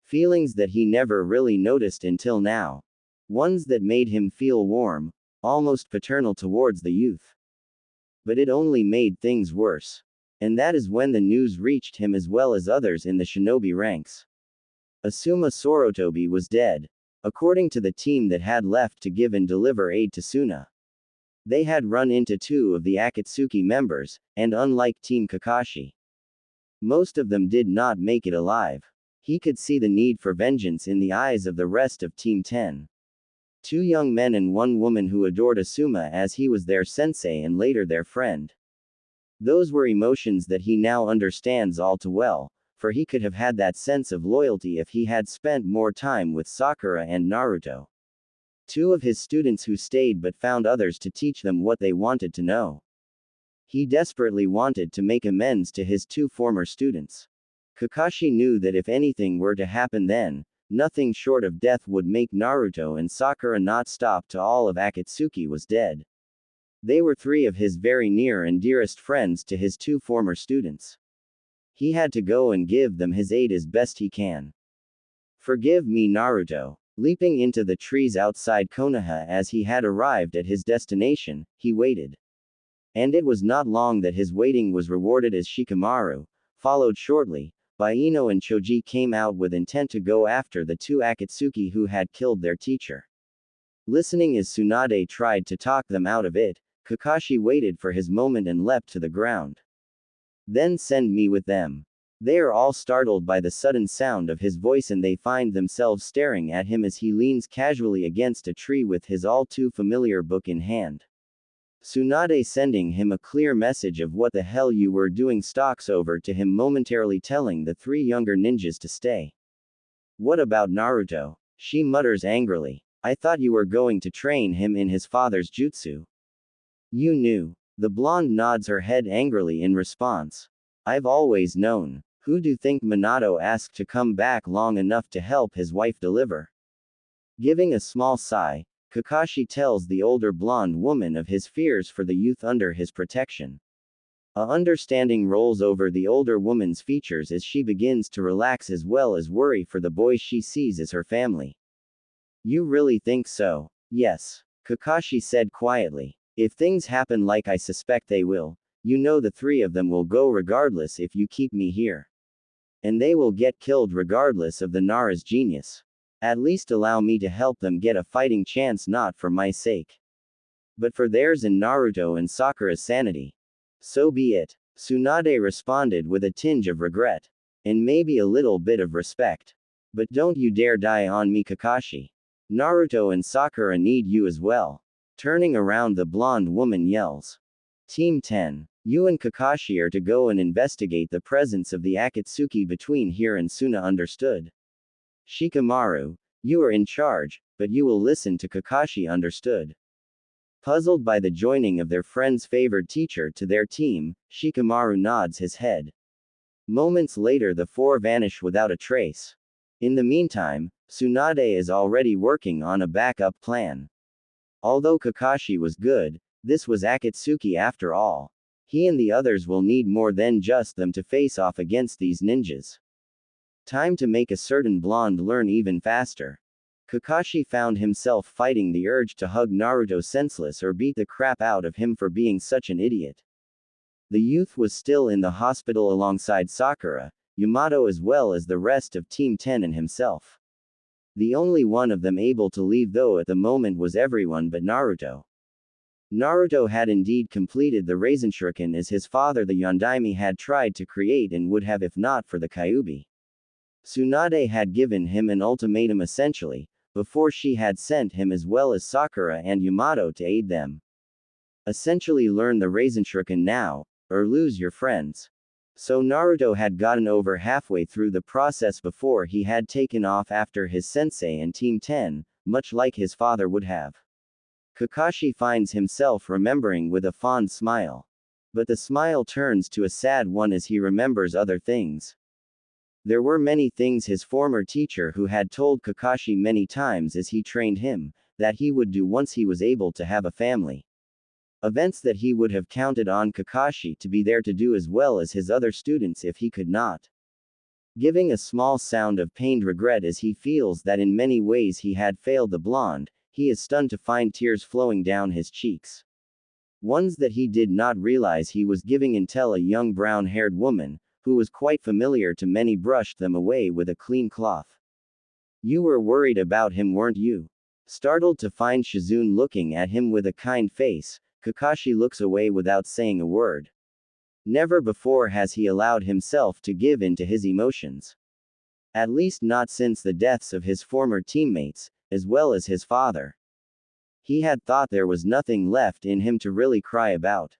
Feelings that he never really noticed until now. Ones that made him feel warm, almost paternal towards the youth. But it only made things worse. And that is when the news reached him as well as others in the shinobi ranks. Asuma Sorotobi was dead, according to the team that had left to give and deliver aid to Suna. They had run into two of the Akatsuki members, and unlike Team Kakashi, most of them did not make it alive. He could see the need for vengeance in the eyes of the rest of Team 10. Two young men and one woman who adored Asuma as he was their sensei and later their friend. Those were emotions that he now understands all too well, for he could have had that sense of loyalty if he had spent more time with Sakura and Naruto. Two of his students who stayed but found others to teach them what they wanted to know. He desperately wanted to make amends to his two former students. Kakashi knew that if anything were to happen then, nothing short of death would make Naruto and Sakura not stop till all of Akatsuki was dead. They were three of his very near and dearest friends to his two former students. He had to go and give them his aid as best he can. Forgive me, Naruto. Leaping into the trees outside Konoha as he had arrived at his destination, he waited. And it was not long that his waiting was rewarded as Shikamaru, followed shortly, by Ino and Choji came out with intent to go after the two Akatsuki who had killed their teacher. Listening as Tsunade tried to talk them out of it, Kakashi waited for his moment and leapt to the ground. Then send me with them. They are all startled by the sudden sound of his voice and they find themselves staring at him as he leans casually against a tree with his all too familiar book in hand. Tsunade sending him a clear message of what the hell you were doing stalks over to him momentarily telling the three younger ninjas to stay. What about Naruto? She mutters angrily. I thought you were going to train him in his father's jutsu. You knew. The blonde nods her head angrily in response. I've always known. Who do you think Minato asked to come back long enough to help his wife deliver? Giving a small sigh, Kakashi tells the older blonde woman of his fears for the youth under his protection. A understanding rolls over the older woman's features as she begins to relax as well as worry for the boys she sees as her family. You really think so? Yes. Kakashi said quietly. If things happen like I suspect they will, you know the three of them will go regardless if you keep me here. And they will get killed regardless of the Nara's genius. At least allow me to help them get a fighting chance not for my sake, but for theirs and Naruto and Sakura's sanity. So be it. Tsunade responded with a tinge of regret. And maybe a little bit of respect. But don't you dare die on me, Kakashi. Naruto and Sakura need you as well. Turning around, the blonde woman yells. Team 10. You and Kakashi are to go and investigate the presence of the Akatsuki between here and Suna. Understood? Shikamaru, you are in charge, but you will listen to Kakashi. Understood? Puzzled by the joining of their friend's favored teacher to their team, Shikamaru nods his head. Moments later, the four vanish without a trace. In the meantime, Tsunade is already working on a backup plan. Although Kakashi was good, this was Akatsuki after all. He and the others will need more than just them to face off against these ninjas. Time to make a certain blonde learn even faster. Kakashi found himself fighting the urge to hug Naruto senseless or beat the crap out of him for being such an idiot. The youth was still in the hospital alongside Sakura, Yamato as well as the rest of Team 10 and himself. The only one of them able to leave though at the moment was everyone but Naruto. Naruto had indeed completed the Rasenshuriken as his father the Yondaime had tried to create and would have if not for the Kyuubi. Tsunade had given him an ultimatum essentially, before she had sent him as well as Sakura and Yamato to aid them. Essentially learn the Rasenshuriken now, or lose your friends. So Naruto had gotten over halfway through the process before he had taken off after his sensei and Team 10, much like his father would have. Kakashi finds himself remembering with a fond smile. But the smile turns to a sad one as he remembers other things. There were many things his former teacher who had told Kakashi many times as he trained him, that he would do once he was able to have a family. Events that he would have counted on Kakashi to be there to do as well as his other students if he could not. Giving a small sound of pained regret as he feels that in many ways he had failed the blonde, he is stunned to find tears flowing down his cheeks. Ones that he did not realize he was giving until a young brown-haired woman, who was quite familiar to many, brushed them away with a clean cloth. You were worried about him, weren't you? Startled to find Shizune looking at him with a kind face, Kakashi looks away without saying a word. Never before has he allowed himself to give in to his emotions. At least not since the deaths of his former teammates, as well as his father. He had thought there was nothing left in him to really cry about.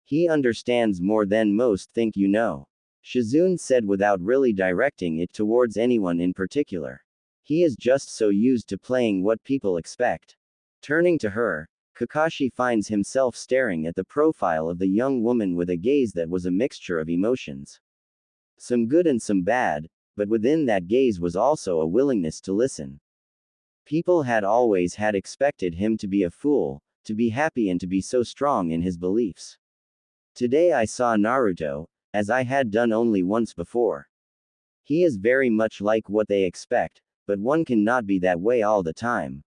He understands more than most think, you know. Shizune said without really directing it towards anyone in particular. He is just so used to playing what people expect. Turning to her, Kakashi finds himself staring at the profile of the young woman with a gaze that was a mixture of emotions. Some good and some bad, but within that gaze was also a willingness to listen. People had always had expected him to be a fool, to be happy and to be so strong in his beliefs. Today I saw Naruto, as I had done only once before. He is very much like what they expect, but one cannot be that way all the time.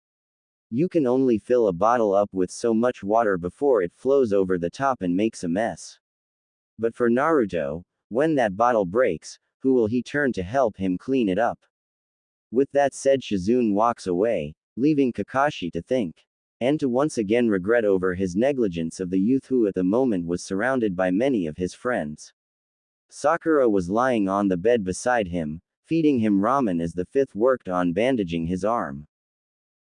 You can only fill a bottle up with so much water before it flows over the top and makes a mess. But for Naruto, when that bottle breaks, who will he turn to help him clean it up? With that said, Shizune walks away, leaving Kakashi to think. And to once again regret over his negligence of the youth who at the moment was surrounded by many of his friends. Sakura was lying on the bed beside him, feeding him ramen as the fifth worked on bandaging his arm.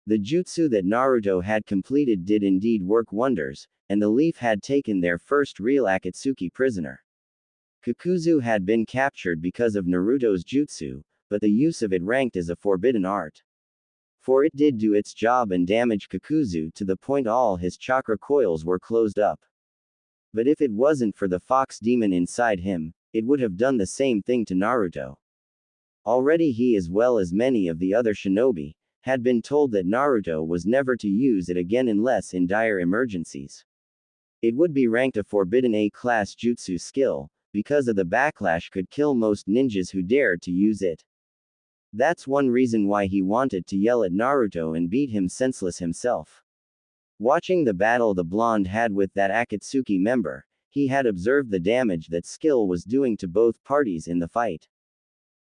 The jutsu that Naruto had completed did indeed work wonders, and the Leaf had taken their first real Akatsuki prisoner. Kakuzu had been captured because of Naruto's jutsu, but the use of it ranked as a forbidden art. For it did do its job and damage Kakuzu to the point all his chakra coils were closed up. But if it wasn't for the fox demon inside him, it would have done the same thing to Naruto. Already he, as well as many of the other shinobi, had been told that Naruto was never to use it again unless in dire emergencies. It would be ranked a forbidden A-class jutsu skill, because of the backlash could kill most ninjas who dared to use it. That's one reason why he wanted to yell at Naruto and beat him senseless himself. Watching the battle the blonde had with that Akatsuki member, he had observed the damage that skill was doing to both parties in the fight.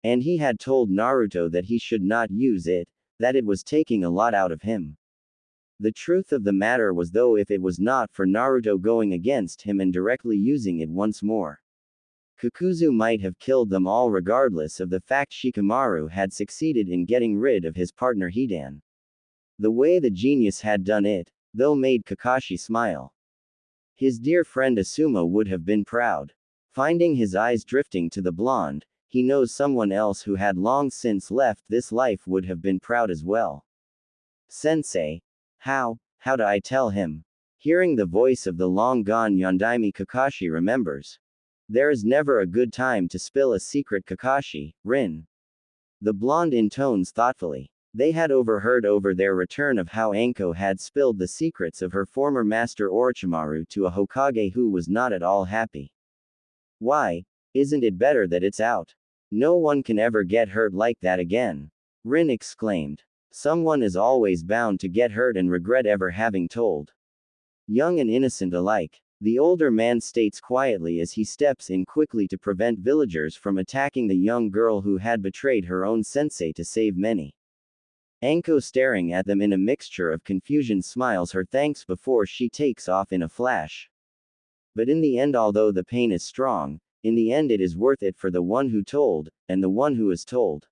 And he had told Naruto that he should not use it, that it was taking a lot out of him. The truth of the matter was, though, if it was not for Naruto going against him and directly using it once more, Kakuzu might have killed them all regardless of the fact Shikamaru had succeeded in getting rid of his partner Hidan. The way the genius had done it, though, made Kakashi smile. His dear friend Asuma would have been proud. Finding his eyes drifting to the blonde, he knows someone else who had long since left this life would have been proud as well. Sensei. How do I tell him? Hearing the voice of the long-gone Yondaime, Kakashi remembers. There is never a good time to spill a secret, Kakashi, Rin. The blonde intones thoughtfully. They had overheard over their return of how Anko had spilled the secrets of her former master Orochimaru to a Hokage who was not at all happy. Why, isn't it better that it's out? No one can ever get hurt like that again. Rin exclaimed. Someone is always bound to get hurt and regret ever having told. Young and innocent alike. The older man states quietly as he steps in quickly to prevent villagers from attacking the young girl who had betrayed her own sensei to save many. Anko, staring at them in a mixture of confusion, smiles her thanks before she takes off in a flash. But in the end, although the pain is strong, in the end it is worth it for the one who told, and the one who is told.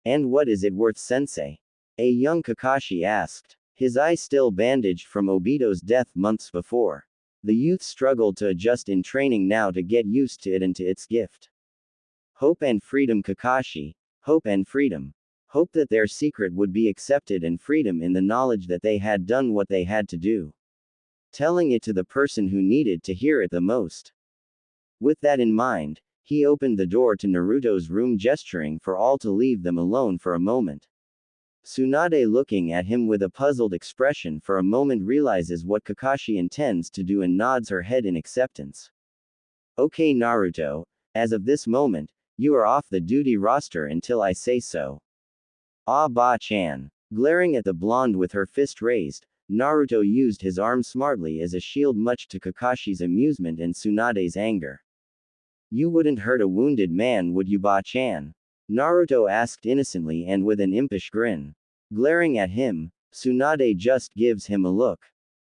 And what is it worth, sensei? A young Kakashi asked, his eye still bandaged from Obito's death months before. The youth struggled to adjust in training now to get used to it and to its gift. Hope and freedom, Kakashi. Hope and freedom. Hope that their secret would be accepted, and freedom in the knowledge that they had done what they had to do. Telling it to the person who needed to hear it the most. With that in mind, He opened the door to Naruto's room, gesturing for all to leave them alone for a moment. Tsunade, looking at him with a puzzled expression for a moment, realizes what Kakashi intends to do and nods her head in acceptance. Okay Naruto, as of this moment, you are off the duty roster until I say so. Ah Ba-chan. Glaring at the blonde with her fist raised, Naruto used his arm smartly as a shield, much to Kakashi's amusement and Tsunade's anger. You wouldn't hurt a wounded man, would you, Ba-chan? Naruto asked innocently and with an impish grin. Glaring at him, Tsunade just gives him a look.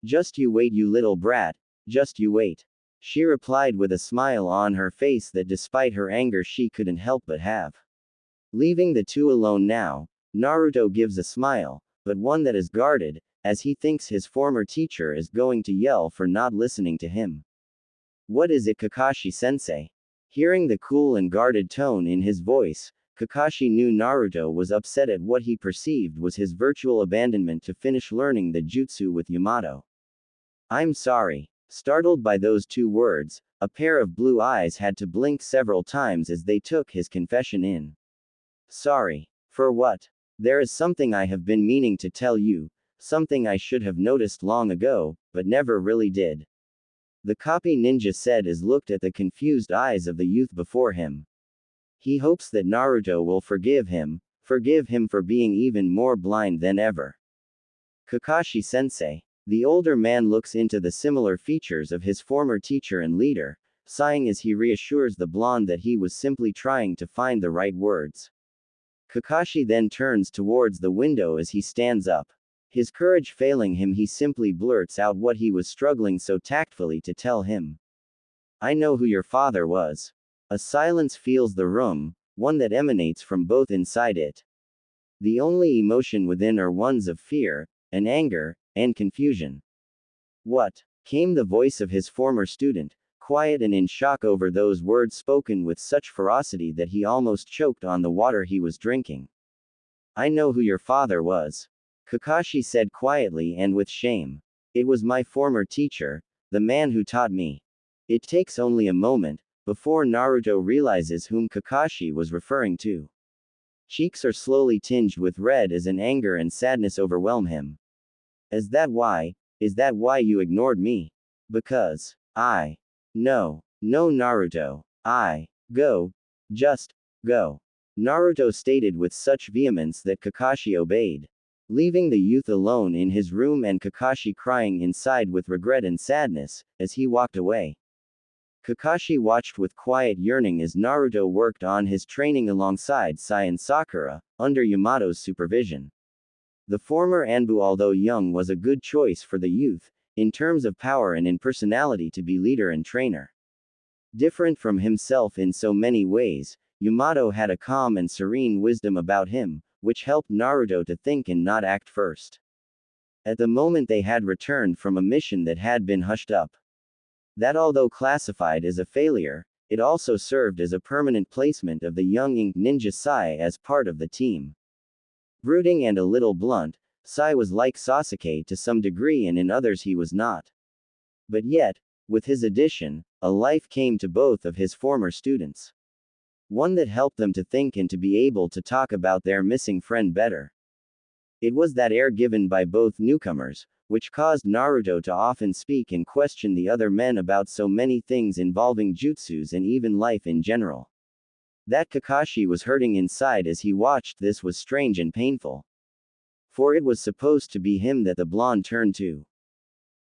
Just you wait, you little brat, just you wait. She replied with a smile on her face that despite her anger she couldn't help but have. Leaving the two alone now, Naruto gives a smile, but one that is guarded, as he thinks his former teacher is going to yell for not listening to him. What is it, Kakashi-sensei? Hearing the cool and guarded tone in his voice, Kakashi knew Naruto was upset at what he perceived was his virtual abandonment to finish learning the jutsu with Yamato. I'm sorry. Startled by those two words, a pair of blue eyes had to blink several times as they took his confession in. Sorry. For what? There is something I have been meaning to tell you, something I should have noticed long ago, but never really did. The copy ninja said as looked at the confused eyes of the youth before him. He hopes that Naruto will forgive him for being even more blind than ever. Kakashi-sensei. The older man looks into the similar features of his former teacher and leader, sighing as he reassures the blonde that he was simply trying to find the right words. Kakashi then turns towards the window as he stands up. His courage failing him, he simply blurts out what he was struggling so tactfully to tell him. I know who your father was. A silence fills the room, one that emanates from both inside it. The only emotion within are ones of fear, and anger, and confusion. What? Came the voice of his former student, quiet and in shock over those words spoken with such ferocity that he almost choked on the water he was drinking. I know who your father was. Kakashi said quietly and with shame. It was my former teacher, the man who taught me. It takes only a moment, before Naruto realizes whom Kakashi was referring to. Cheeks are slowly tinged with red as an anger and sadness overwhelm him. Is that why you ignored me? Because, No, Naruto. Go. Just, go. Naruto stated with such vehemence that Kakashi obeyed. Leaving the youth alone in his room and Kakashi crying inside with regret and sadness, as he walked away. Kakashi watched with quiet yearning as Naruto worked on his training alongside Sai and Sakura, under Yamato's supervision. The former Anbu, although young, was a good choice for the youth, in terms of power and in personality, to be leader and trainer. Different from himself in so many ways, Yamato had a calm and serene wisdom about him, which helped Naruto to think and not act first. At the moment they had returned from a mission that had been hushed up. That although classified as a failure, it also served as a permanent placement of the young ink ninja Sai as part of the team. Brooding and a little blunt, Sai was like Sasuke to some degree, and in others he was not. But yet, with his addition, a life came to both of his former students. One that helped them to think and to be able to talk about their missing friend better. It was that air given by both newcomers, which caused Naruto to often speak and question the other men about so many things involving jutsus and even life in general. That Kakashi was hurting inside as he watched this was strange and painful. For it was supposed to be him that the blonde turned to.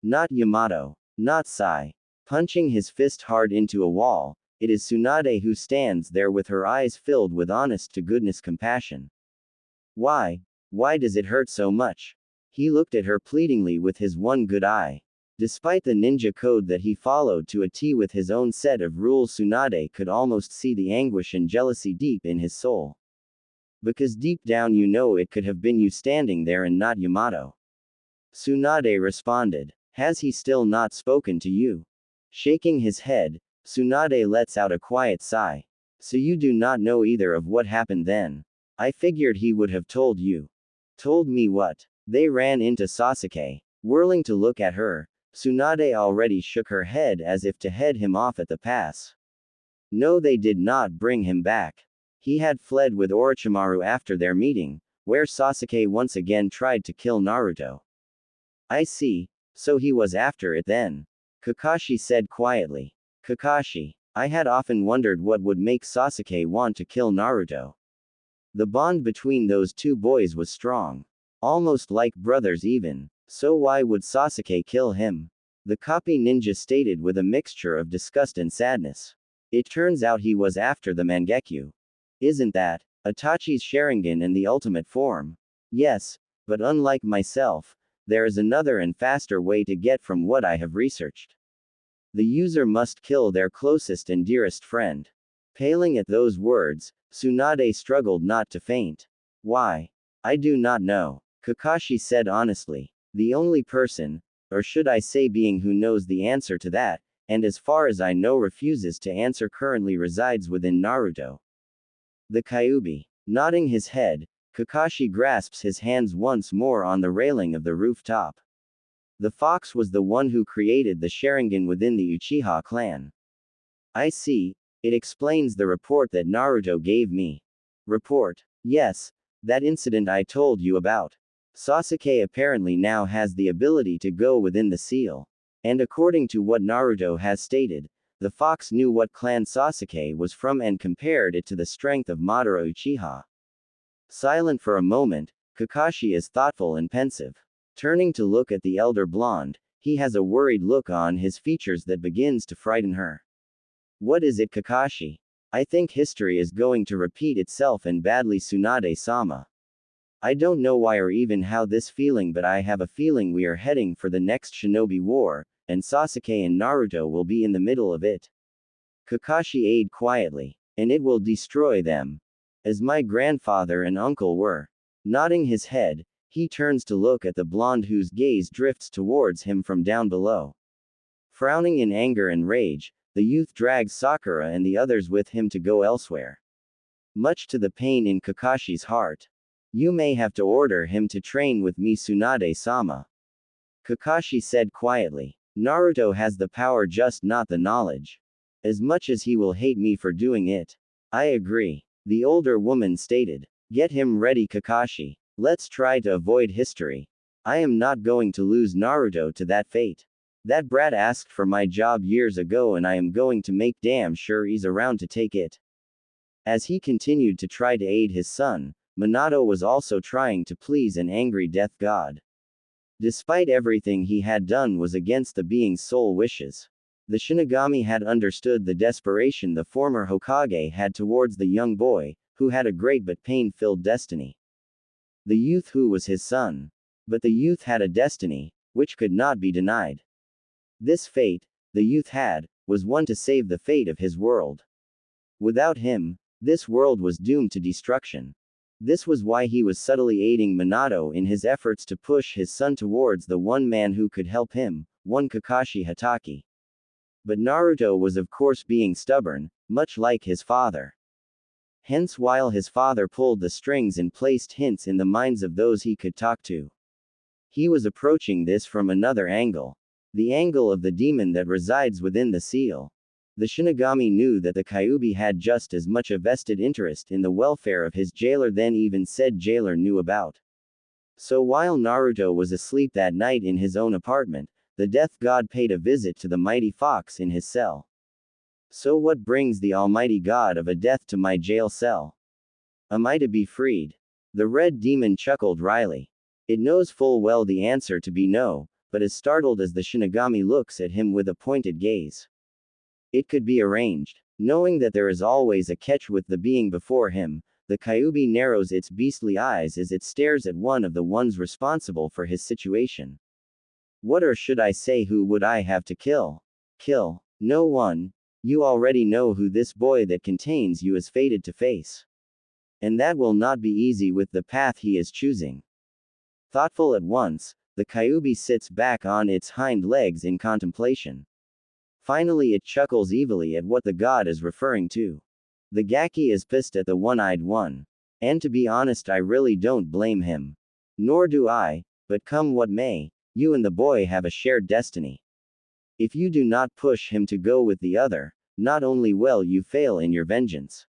Not Yamato. Not Sai. Punching his fist hard into a wall, it is Tsunade who stands there with her eyes filled with honest-to-goodness compassion. Why does it hurt so much? He looked at her pleadingly with his one good eye. Despite the ninja code that he followed to a T with his own set of rules, Tsunade could almost see the anguish and jealousy deep in his soul. Because deep down you know it could have been you standing there and not Yamato. Tsunade responded. Has he still not spoken to you? Shaking his head, Tsunade lets out a quiet sigh. So you do not know either of what happened then? I figured he would have told you. Told me what? They ran into Sasuke. Whirling to look at her, Tsunade already shook her head as if to head him off at the pass. No, they did not bring him back. He had fled with Orochimaru after their meeting, where Sasuke once again tried to kill Naruto. I see, so he was after it then. Kakashi said quietly. Kakashi, I had often wondered what would make Sasuke want to kill Naruto. The bond between those two boys was strong. Almost like brothers even. So why would Sasuke kill him? The copy ninja stated with a mixture of disgust and sadness. It turns out he was after the Mangekyo. Isn't that Itachi's Sharingan in the ultimate form? Yes, but unlike myself, there is another and faster way to get from what I have researched. The user must kill their closest and dearest friend. Paling at those words, Tsunade struggled not to faint. Why? I do not know, Kakashi said honestly. The only person, or should I say being who knows the answer to that, and as far as I know refuses to answer currently resides within Naruto. The Kyuubi. Nodding his head, Kakashi grasps his hands once more on the railing of the rooftop. The fox was the one who created the Sharingan within the Uchiha clan. I see, it explains the report that Naruto gave me. Report? Yes, that incident I told you about. Sasuke apparently now has the ability to go within the seal. And according to what Naruto has stated, the fox knew what clan Sasuke was from and compared it to the strength of Madara Uchiha. Silent for a moment, Kakashi is thoughtful and pensive. Turning to look at the elder blonde, he has a worried look on his features that begins to frighten her. What is it, Kakashi? I think history is going to repeat itself and badly, Tsunade-sama. I don't know why or even how this feeling, but I have a feeling we are heading for the next Shinobi War, and Sasuke and Naruto will be in the middle of it. Kakashi aid quietly. And it will destroy them. As my grandfather and uncle were. Nodding his head, he turns to look at the blonde whose gaze drifts towards him from down below. Frowning in anger and rage, the youth drags Sakura and the others with him to go elsewhere. Much to the pain in Kakashi's heart. You may have to order him to train with me, Tsunade-sama. Kakashi said quietly. Naruto has the power, just not the knowledge. As much as he will hate me for doing it. I agree. The older woman stated. Get him ready, Kakashi. Let's try to avoid history. I am not going to lose Naruto to that fate. That brat asked for my job years ago and I am going to make damn sure he's around to take it. As he continued to try to aid his son, Minato was also trying to please an angry death god. Despite everything he had done was against the being's soul wishes. The Shinigami had understood the desperation the former Hokage had towards the young boy, who had a great but pain-filled destiny. The youth who was his son. But the youth had a destiny, which could not be denied. This fate, the youth had, was one to save the fate of his world. Without him, this world was doomed to destruction. This was why he was subtly aiding Minato in his efforts to push his son towards the one man who could help him, one Kakashi Hatake. But Naruto was of course being stubborn, much like his father. Hence while his father pulled the strings and placed hints in the minds of those he could talk to. He was approaching this from another angle. The angle of the demon that resides within the seal. The Shinigami knew that the Kyuubi had just as much a vested interest in the welfare of his jailer than even said jailer knew about. So while Naruto was asleep that night in his own apartment, the death god paid a visit to the mighty fox in his cell. So what brings the almighty god of a death to my jail cell? Am I to be freed? The red demon chuckled wryly. It knows full well the answer to be no, but is startled as the Shinigami looks at him with a pointed gaze. It could be arranged. Knowing that there is always a catch with the being before him, the Kyuubi narrows its beastly eyes as it stares at one of the ones responsible for his situation. What, or should I say who would I have to kill? Kill. No one. You already know who this boy that contains you is fated to face. And that will not be easy with the path he is choosing. Thoughtful at once, the Kyuubi sits back on its hind legs in contemplation. Finally it chuckles evilly at what the god is referring to. The Gaki is pissed at the one-eyed one. And to be honest, I really don't blame him. Nor do I, but come what may, you and the boy have a shared destiny. If you do not push him to go with the other, Not only will you fail in your vengeance,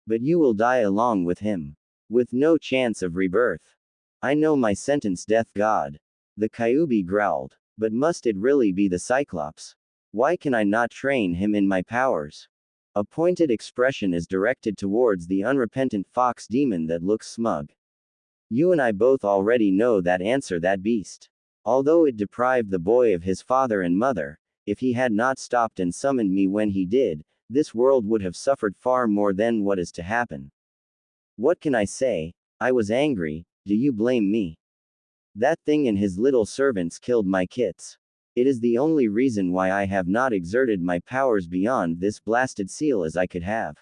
but you will die along with him, with no chance of rebirth. I know my sentence, Death God. The Kyuubi growled. But must it really be the Cyclops? Why can I not train him in my powers? A pointed expression is directed towards the unrepentant fox demon that looks smug. You and I both already know that answer, that beast. Although it deprived the boy of his father and mother, if he had not stopped and summoned me when he did, this world would have suffered far more than what is to happen. What can I say? I was angry. Do you blame me? That thing and his little servants killed my kits. It is the only reason why I have not exerted my powers beyond this blasted seal as I could have.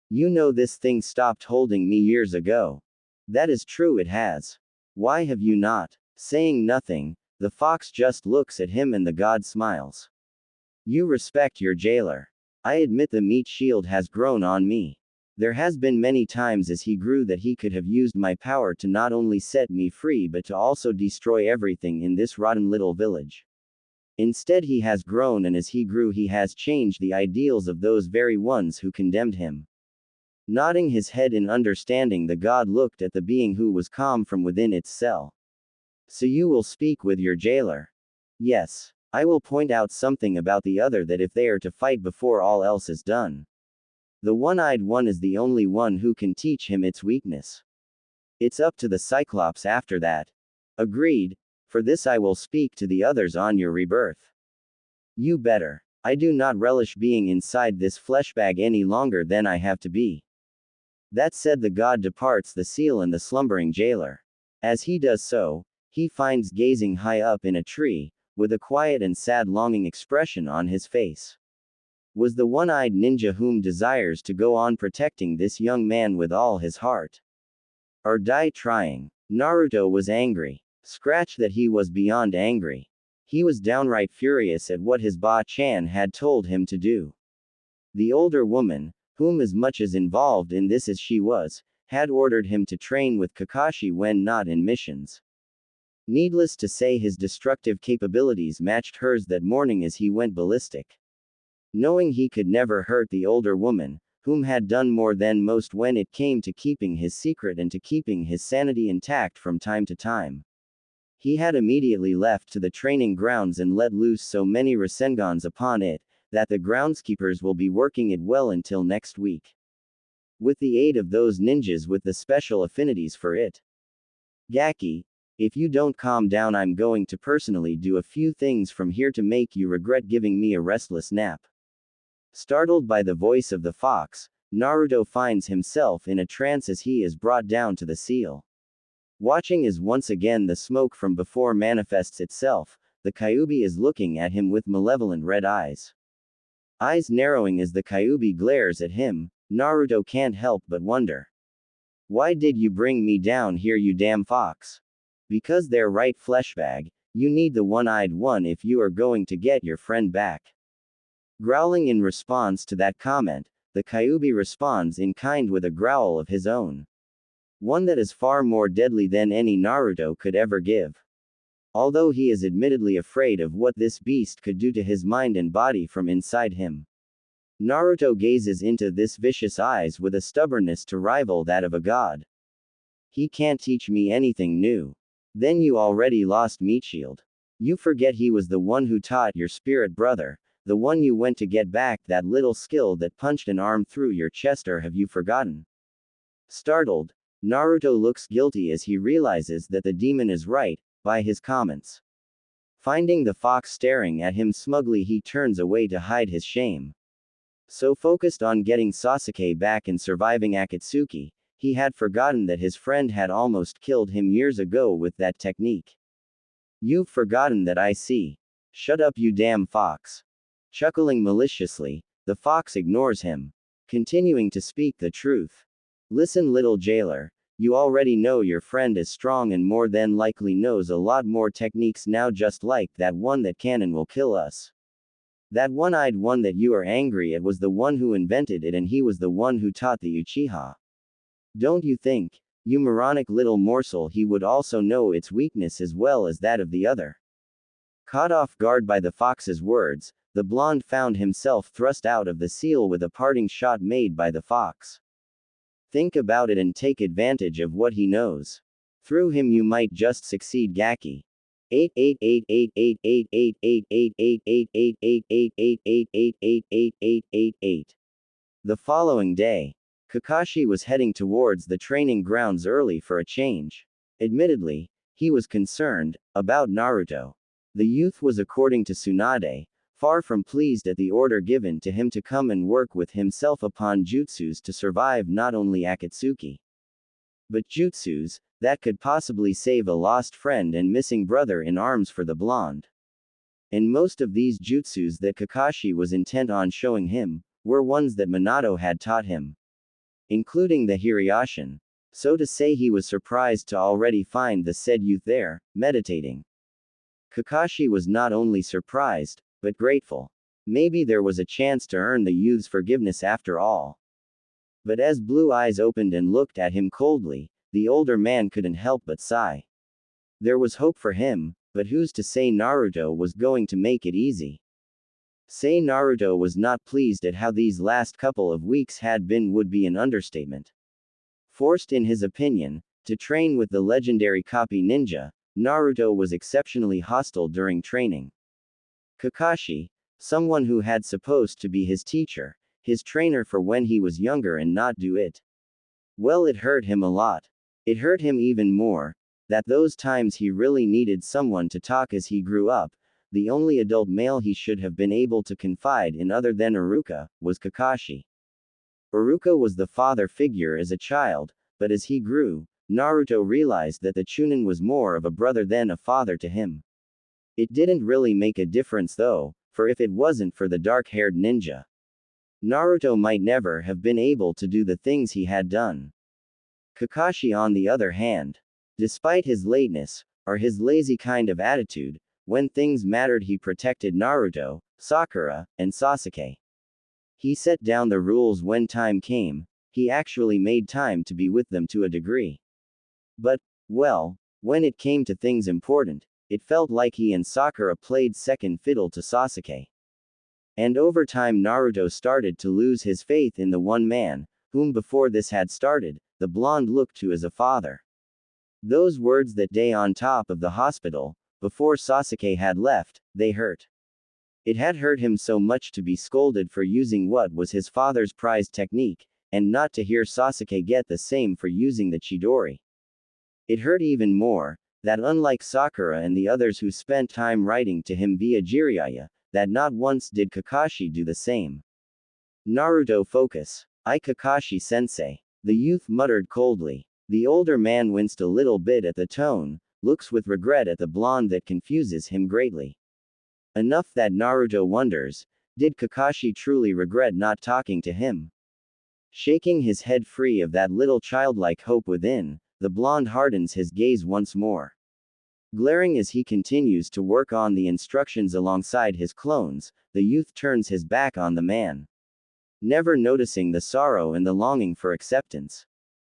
You know this thing stopped holding me years ago. That is true, it has. Why have you not? Saying nothing, the fox just looks at him and the god smiles. You respect your jailer. I admit the meat shield has grown on me. There has been many times as he grew that he could have used my power to not only set me free but to also destroy everything in this rotten little village. Instead he has grown, and as he grew he has changed the ideals of those very ones who condemned him. Nodding his head in understanding, the god looked at the being who was calm from within its cell. So you will speak with your jailer? Yes. I will point out something about the other, that if they are to fight before all else is done, the one-eyed one is the only one who can teach him its weakness. It's up to the Cyclops after that. Agreed. For this I will speak to the others on your rebirth. You better. I do not relish being inside this flesh bag any longer than I have to be. That said, the god departs the seal and the slumbering jailer. As he does so, he finds gazing high up in a tree, with a quiet and sad longing expression on his face, was the one-eyed ninja whom desires to go on protecting this young man with all his heart, or die trying. Naruto was angry. Scratch that, he was beyond angry. He was downright furious at what his Ba-chan had told him to do. The older woman, whom as much as involved in this as she was, had ordered him to train with Kakashi when not in missions. Needless to say, his destructive capabilities matched hers that morning as he went ballistic. Knowing he could never hurt the older woman, whom had done more than most when it came to keeping his secret and to keeping his sanity intact from time to time, he had immediately left to the training grounds and let loose so many Rasengans upon it, that the groundskeepers will be working it well until next week, with the aid of those ninjas with the special affinities for it. Gaki, if you don't calm down, I'm going to personally do a few things from here to make you regret giving me a restless nap. Startled by the voice of the fox, Naruto finds himself in a trance as he is brought down to the seal. Watching as once again the smoke from before manifests itself, the Kyuubi is looking at him with malevolent red eyes. Eyes narrowing as the Kyuubi glares at him, Naruto can't help but wonder. Why did you bring me down here, you damn fox? Because they're right, fleshbag, you need the one-eyed one if you are going to get your friend back. Growling in response to that comment, the Kyuubi responds in kind with a growl of his own. One that is far more deadly than any Naruto could ever give. Although he is admittedly afraid of what this beast could do to his mind and body from inside him, Naruto gazes into this vicious eyes with a stubbornness to rival that of a god. He can't teach me anything new. Then you already lost Meatshield. You forget he was the one who taught your spirit brother, the one you went to get back, that little skill that punched an arm through your chest, or have you forgotten? Startled, Naruto looks guilty as he realizes that the demon is right, by his comments. Finding the fox staring at him smugly, he turns away to hide his shame. So focused on getting Sasuke back and surviving Akatsuki, he had forgotten that his friend had almost killed him years ago with that technique. You've forgotten that, I see. Shut up, you damn fox. Chuckling maliciously, the fox ignores him, continuing to speak the truth. Listen, little jailer, you already know your friend is strong and more than likely knows a lot more techniques now, just like that one that can and will kill us. That one-eyed one that you are angry at was the one who invented it, and he was the one who taught the Uchiha. Don't you think, you moronic little morsel, he would also know its weakness as well as that of the other? Caught off guard by the fox's words, the blonde found himself thrust out of the seal with a parting shot made by the fox. Think about it and take advantage of what he knows. Through him you might just succeed. Gaki. 8888888888888888888888888888888888888888888888888888888888888888888888888888888888888888888888888888888888888888888888888888888888888888888888888888888888888888888888888888888888888888888888888888888888888888888888888888888888888888888888888. for a change. Admittedly, he was concerned about Naruto. The youth was, according to Tsunade, far from pleased at the order given to him to come and work with himself upon jutsus to survive not only Akatsuki, but jutsus that could possibly save a lost friend and missing brother in arms for the blonde. And most of these jutsus that Kakashi was intent on showing him were ones that Minato had taught him, including the Hiraishin. So to say, he was surprised to already find the said youth there, meditating. Kakashi was not only surprised, but grateful. Maybe there was a chance to earn the youth's forgiveness after all. But as Blue Eyes opened and looked at him coldly, the older man couldn't help but sigh. There was hope for him, but who's to say Naruto was going to make it easy? Say Naruto was not pleased at how these last couple of weeks had been would be an understatement. Forced, in his opinion, to train with the legendary copy ninja, Naruto was exceptionally hostile during training. Kakashi, someone who had supposed to be his teacher, his trainer for when he was younger and not do it. Well, it hurt him a lot. It hurt him even more that those times he really needed someone to talk as he grew up, the only adult male he should have been able to confide in other than Iruka, was Kakashi. Iruka was the father figure as a child, but as he grew, Naruto realized that the Chunin was more of a brother than a father to him. It didn't really make a difference though, for if it wasn't for the dark-haired ninja, Naruto might never have been able to do the things he had done. Kakashi, on the other hand, despite his lateness, or his lazy kind of attitude, when things mattered he protected Naruto, Sakura, and Sasuke. He set down the rules when time came, he actually made time to be with them to a degree. But, well, when it came to things important, it felt like he and Sakura played second fiddle to Sasuke. And over time Naruto started to lose his faith in the one man, whom before this had started, the blonde looked to as a father. Those words that day on top of the hospital, before Sasuke had left, they hurt. It had hurt him so much to be scolded for using what was his father's prized technique, and not to hear Sasuke get the same for using the Chidori. It hurt even more that unlike Sakura and the others who spent time writing to him via Jiraiya, that not once did Kakashi do the same. Naruto, focus. Kakashi-sensei. The youth muttered coldly. The older man winced a little bit at the tone, looks with regret at the blonde that confuses him greatly. Enough that Naruto wonders, did Kakashi truly regret not talking to him? Shaking his head free of that little childlike hope within, the blonde hardens his gaze once more. Glaring as he continues to work on the instructions alongside his clones, the youth turns his back on the man, never noticing the sorrow and the longing for acceptance.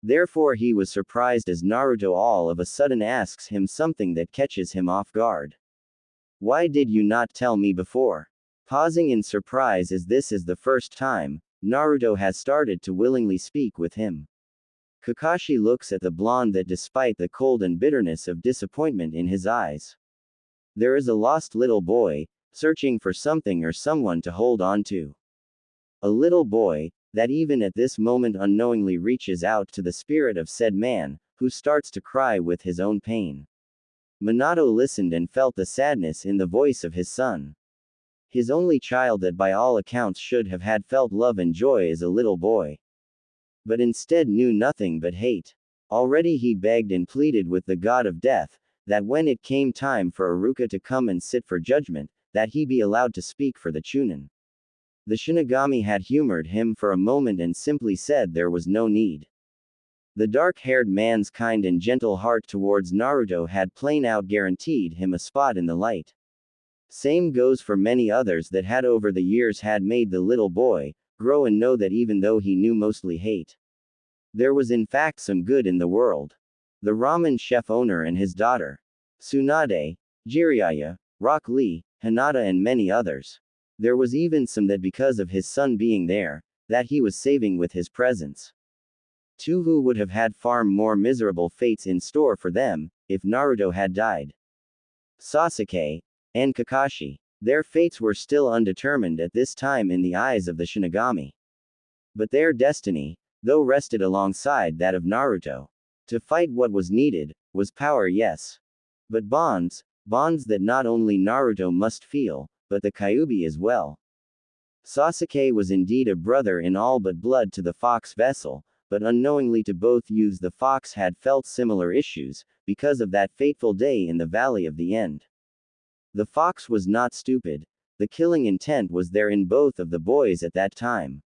Therefore he was surprised as Naruto all of a sudden asks him something that catches him off guard. Why did you not tell me before? Pausing in surprise as this is the first time Naruto has started to willingly speak with him. Kakashi looks at the blonde that despite the cold and bitterness of disappointment in his eyes, there is a lost little boy, searching for something or someone to hold on to. A little boy, that even at this moment unknowingly reaches out to the spirit of said man, who starts to cry with his own pain. Minato listened and felt the sadness in the voice of his son. His only child that by all accounts should have had felt love and joy as a little boy, but instead knew nothing but hate. Already he begged and pleaded with the god of death, that when it came time for Iruka to come and sit for judgment, that he be allowed to speak for the Chunin. The Shinigami had humored him for a moment and simply said there was no need. The dark-haired man's kind and gentle heart towards Naruto had plain out guaranteed him a spot in the light. Same goes for many others that had over the years had made the little boy grow and know that even though he knew mostly hate, there was in fact some good in the world. The ramen chef owner and his daughter, Tsunade, Jiraiya, Rock Lee, Hinata and many others. There was even some that because of his son being there, that he was saving with his presence. Two who would have had far more miserable fates in store for them, if Naruto had died. Sasuke and Kakashi. Their fates were still undetermined at this time in the eyes of the Shinigami. But their destiny, though rested alongside that of Naruto. To fight what was needed, was power, yes. But bonds that not only Naruto must feel, but the Kyuubi as well. Sasuke was indeed a brother in all but blood to the Fox vessel, but unknowingly to both youths the Fox had felt similar issues, because of that fateful day in the Valley of the End. The Fox was not stupid. The killing intent was there in both of the boys at that time.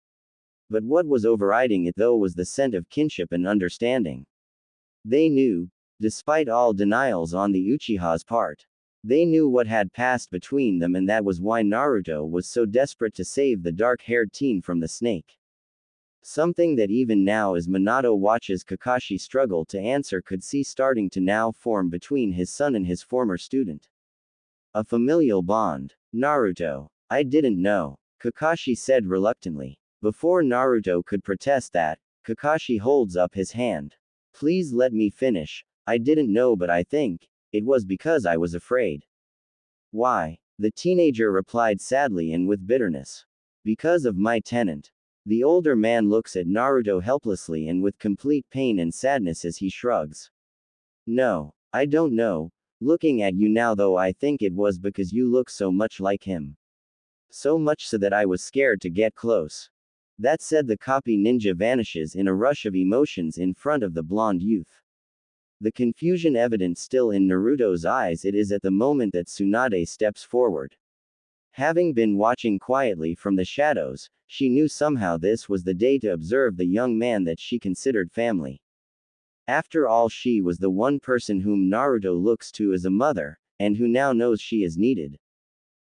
But what was overriding it though was the scent of kinship and understanding. They knew, despite all denials on the Uchiha's part. They knew what had passed between them, and that was why Naruto was so desperate to save the dark-haired teen from the snake. Something that even now as Minato watches Kakashi struggle to answer could see starting to now form between his son and his former student. A familial bond. Naruto. I didn't know. Kakashi said reluctantly. Before Naruto could protest that, Kakashi holds up his hand. Please let me finish. I didn't know, but I think it was because I was afraid. Why? The teenager replied sadly and with bitterness. Because of my tenant. The older man looks at Naruto helplessly and with complete pain and sadness as he shrugs. No, I don't know. Looking at you now though, I think it was because you look so much like him. So much so that I was scared to get close. That said, the copy ninja vanishes in a rush of emotions in front of the blonde youth. The confusion evident still in Naruto's eyes, it is at the moment that Tsunade steps forward. Having been watching quietly from the shadows, she knew somehow this was the day to observe the young man that she considered family. After all, she was the one person whom Naruto looks to as a mother, and who now knows she is needed.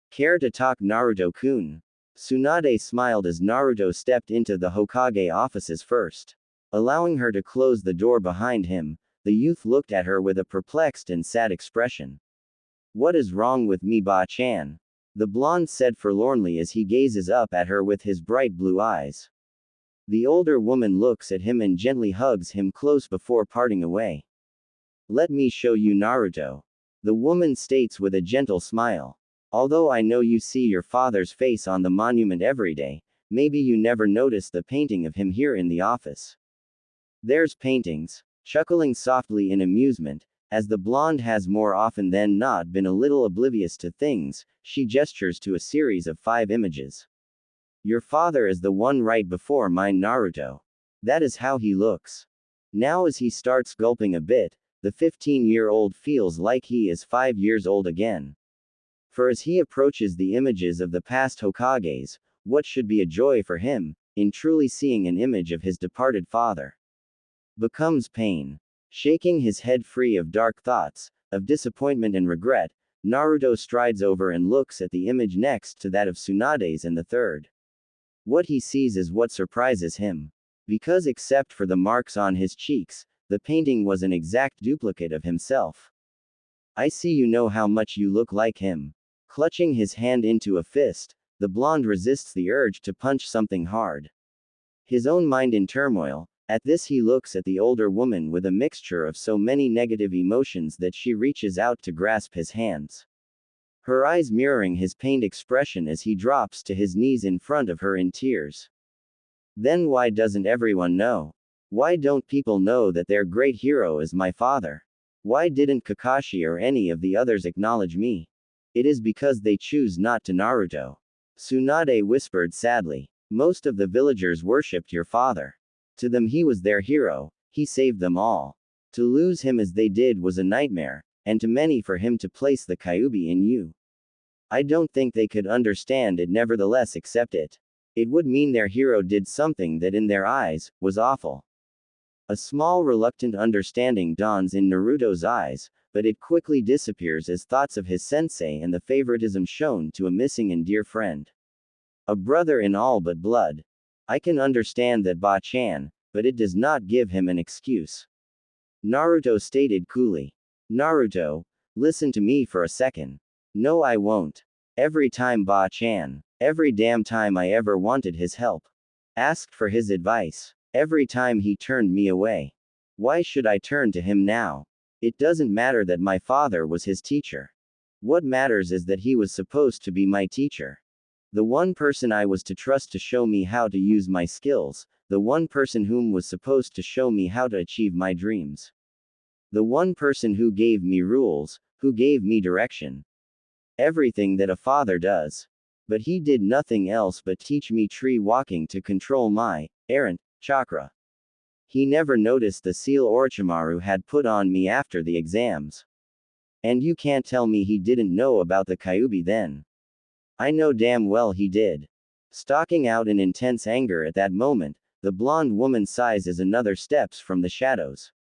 Care to talk, Naruto-kun? Tsunade smiled as Naruto stepped into the Hokage offices first. Allowing her to close the door behind him, the youth looked at her with a perplexed and sad expression. What is wrong with me, Ba-chan? The blonde said forlornly as he gazes up at her with his bright blue eyes. The older woman looks at him and gently hugs him close before parting away. Let me show you Naruto. The woman states with a gentle smile. Although I know you see your father's face on the monument every day, maybe you never noticed the painting of him here in the office. There's paintings. Chuckling softly in amusement, as the blonde has more often than not been a little oblivious to things, she gestures to a series of 5 images. Your father is the one right before mine, Naruto. That is how he looks. Now as he starts gulping a bit, the 15-year-old feels like he is 5 years old again. For as he approaches the images of the past Hokages, what should be a joy for him, in truly seeing an image of his departed father, becomes pain. Shaking his head free of dark thoughts, of disappointment and regret, Naruto strides over and looks at the image next to that of Tsunade's and the third. What he sees is what surprises him. Because except for the marks on his cheeks, the painting was an exact duplicate of himself. I see you know how much you look like him. Clutching his hand into a fist, the blonde resists the urge to punch something hard. His own mind in turmoil, at this he looks at the older woman with a mixture of so many negative emotions that she reaches out to grasp his hands. Her eyes mirroring his pained expression as he drops to his knees in front of her in tears. Then why doesn't everyone know? Why don't people know that their great hero is my father? Why didn't Kakashi or any of the others acknowledge me? It is because they choose not to, Naruto. Tsunade whispered sadly. Most of the villagers worshipped your father. To them he was their hero, he saved them all. To lose him as they did was a nightmare, and to many for him to place the Kyuubi in you. I don't think they could understand it, nevertheless accept it. It would mean their hero did something that in their eyes, was awful. A small reluctant understanding dawns in Naruto's eyes, but it quickly disappears as thoughts of his sensei and the favoritism shown to a missing and dear friend. A brother in all but blood. I can understand that, Ba-chan, but it does not give him an excuse. Naruto stated coolly. Naruto, listen to me for a second. No, I won't. Every time Ba-chan. Every damn time I ever wanted his help. Asked for his advice. Every time he turned me away. Why should I turn to him now? It doesn't matter that my father was his teacher. What matters is that he was supposed to be my teacher. The one person I was to trust to show me how to use my skills, the one person whom was supposed to show me how to achieve my dreams. The one person who gave me rules, who gave me direction. Everything that a father does. But he did nothing else but teach me tree walking to control my errant chakra. He never noticed the seal Orochimaru had put on me after the exams. And you can't tell me he didn't know about the Kyuubi then. I know damn well he did. Stalking out in intense anger at that moment, the blonde woman sighs as another steps from the shadows.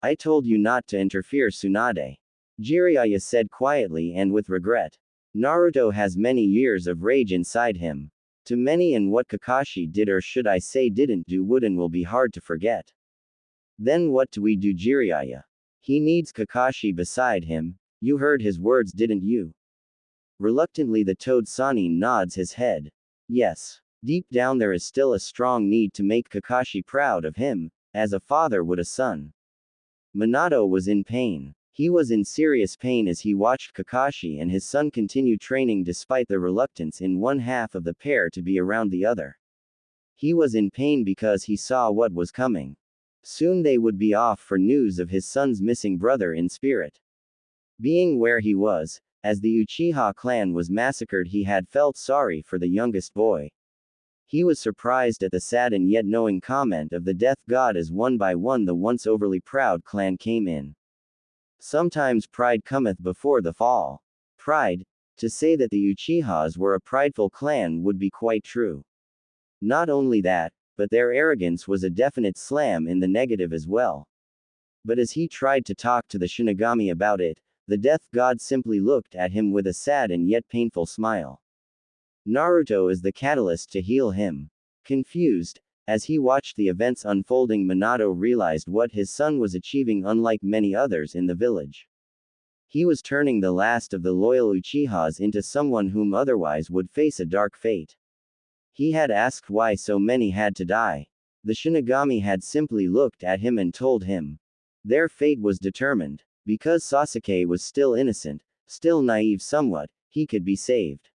I told you not to interfere, Tsunade. Jiraiya said quietly and with regret. Naruto has many years of rage inside him. To many, and what Kakashi did, or should I say didn't do, would and will be hard to forget. Then what do we do, Jiraiya? He needs Kakashi beside him. You heard his words, didn't you? Reluctantly the Toad Sanin nods his head. Yes. Deep down there is still a strong need to make Kakashi proud of him, as a father would a son. Minato was in pain. He was in serious pain as he watched Kakashi and his son continue training despite the reluctance in one half of the pair to be around the other. He was in pain because he saw what was coming. Soon they would be off for news of his son's missing brother in spirit. Being where he was, as the Uchiha clan was massacred, he had felt sorry for the youngest boy. He was surprised at the sad and yet knowing comment of the death god as one by one the once overly proud clan came in. Sometimes pride cometh before the fall. Pride, to say that the Uchihas were a prideful clan would be quite true. Not only that, but their arrogance was a definite slam in the negative as well. But as he tried to talk to the Shinigami about it, the death god simply looked at him with a sad and yet painful smile. Naruto is the catalyst to heal him. Confused, as he watched the events unfolding, Minato realized what his son was achieving unlike many others in the village. He was turning the last of the loyal Uchihas into someone whom otherwise would face a dark fate. He had asked why so many had to die. The Shinigami had simply looked at him and told him. Their fate was determined. Because Sasuke was still innocent, still naive somewhat, he could be saved.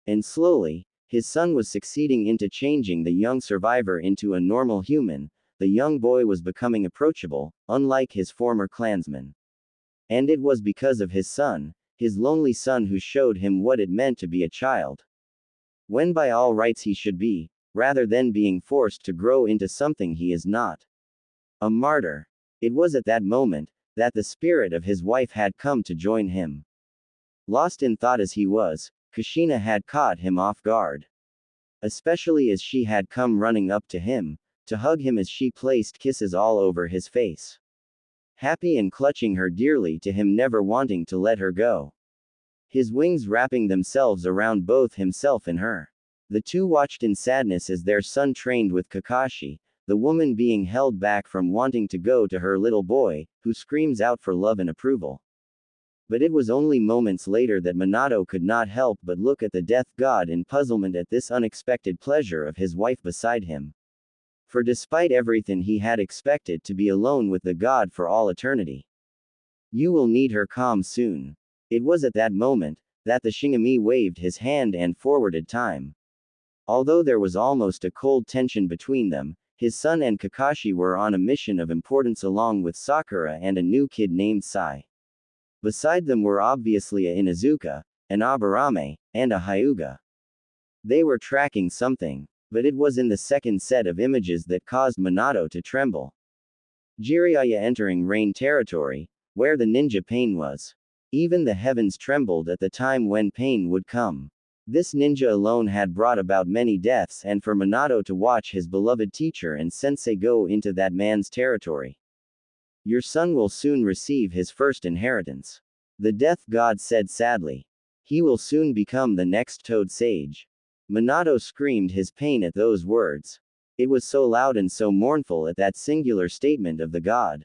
And slowly, his son was succeeding into changing the young survivor into a normal human. The young boy was becoming approachable, unlike his former clansmen. And it was because of his son, his lonely son, who showed him what it meant to be a child. When by all rights he should be, rather than being forced to grow into something he is not. A martyr. It was at that moment that the spirit of his wife had come to join him. Lost in thought as he was, Kushina had caught him off guard. Especially as she had come running up to him, to hug him as she placed kisses all over his face. Happy and clutching her dearly to him, never wanting to let her go. His wings wrapping themselves around both himself and her. The two watched in sadness as their son trained with Kakashi, the woman being held back from wanting to go to her little boy, who screams out for love and approval. But it was only moments later that Minato could not help but look at the death god in puzzlement at this unexpected pleasure of his wife beside him. For despite everything he had expected to be alone with the god for all eternity. You will need her calm soon. It was at that moment that the Shinigami waved his hand and forwarded time. Although there was almost a cold tension between them, his son and Kakashi were on a mission of importance along with Sakura and a new kid named Sai. Beside them were obviously a Inuzuka, an Aburame, and a Hyuga. They were tracking something, but it was in the second set of images that caused Minato to tremble. Jiraiya entering rain territory, where the ninja Pain was. Even the heavens trembled at the time when Pain would come. This ninja alone had brought about many deaths, and for Minato to watch his beloved teacher and sensei go into that man's territory. Your son will soon receive his first inheritance. The death god said sadly. He will soon become the next Toad Sage. Minato screamed his pain at those words. It was so loud and so mournful at that singular statement of the god,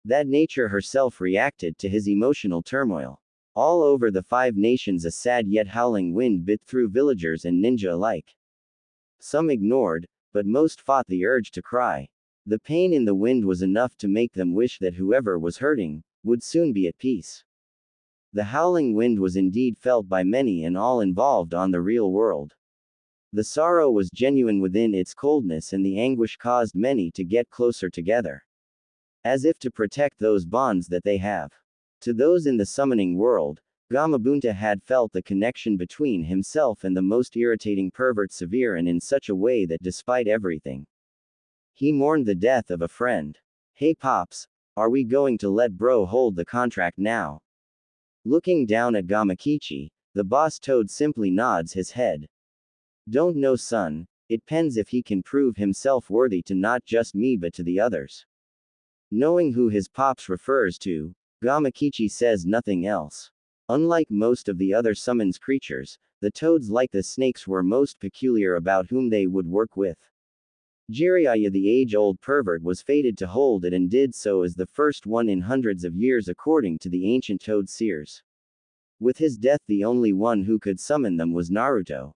that nature herself reacted to his emotional turmoil. All over the 5 nations a sad yet howling wind bit through villagers and ninja alike. Some ignored, but most fought the urge to cry. The pain in the wind was enough to make them wish that whoever was hurting would soon be at peace. The howling wind was indeed felt by many and all involved on the real world. The sorrow was genuine within its coldness, and the anguish caused many to get closer together, as if to protect those bonds that they have. To those in the summoning world, Gamabunta had felt the connection between himself and the most irritating pervert severe, and in such a way that despite everything, he mourned the death of a friend. Hey Pops, are we going to let bro hold the contract now? Looking down at Gamakichi, the boss toad simply nods his head. Don't know son, it depends if he can prove himself worthy to not just me but to the others. Knowing who his pops refers to, Gamakichi says nothing else. Unlike most of the other summons creatures, the toads like the snakes were most peculiar about whom they would work with. Jiraiya the age-old pervert was fated to hold it, and did so as the first one in hundreds of years according to the ancient toad seers. With his death the only one who could summon them was Naruto.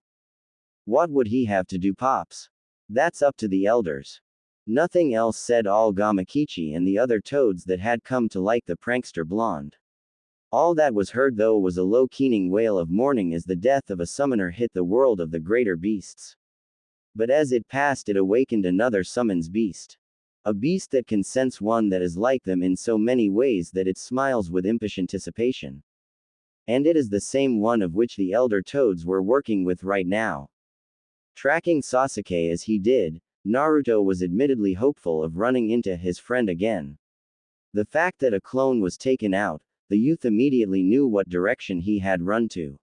What would he have to do Pops? That's up to the elders. Nothing else said all Gamakichi and the other toads that had come to like the prankster blonde. All that was heard though was a low keening wail of mourning as the death of a summoner hit the world of the greater beasts. But as it passed it awakened another summons beast. A beast that can sense one that is like them in so many ways that it smiles with impish anticipation. And it is the same one of which the elder toads were working with right now. Tracking Sasuke as he did, Naruto was admittedly hopeful of running into his friend again. The fact that a clone was taken out, the youth immediately knew what direction he had run to.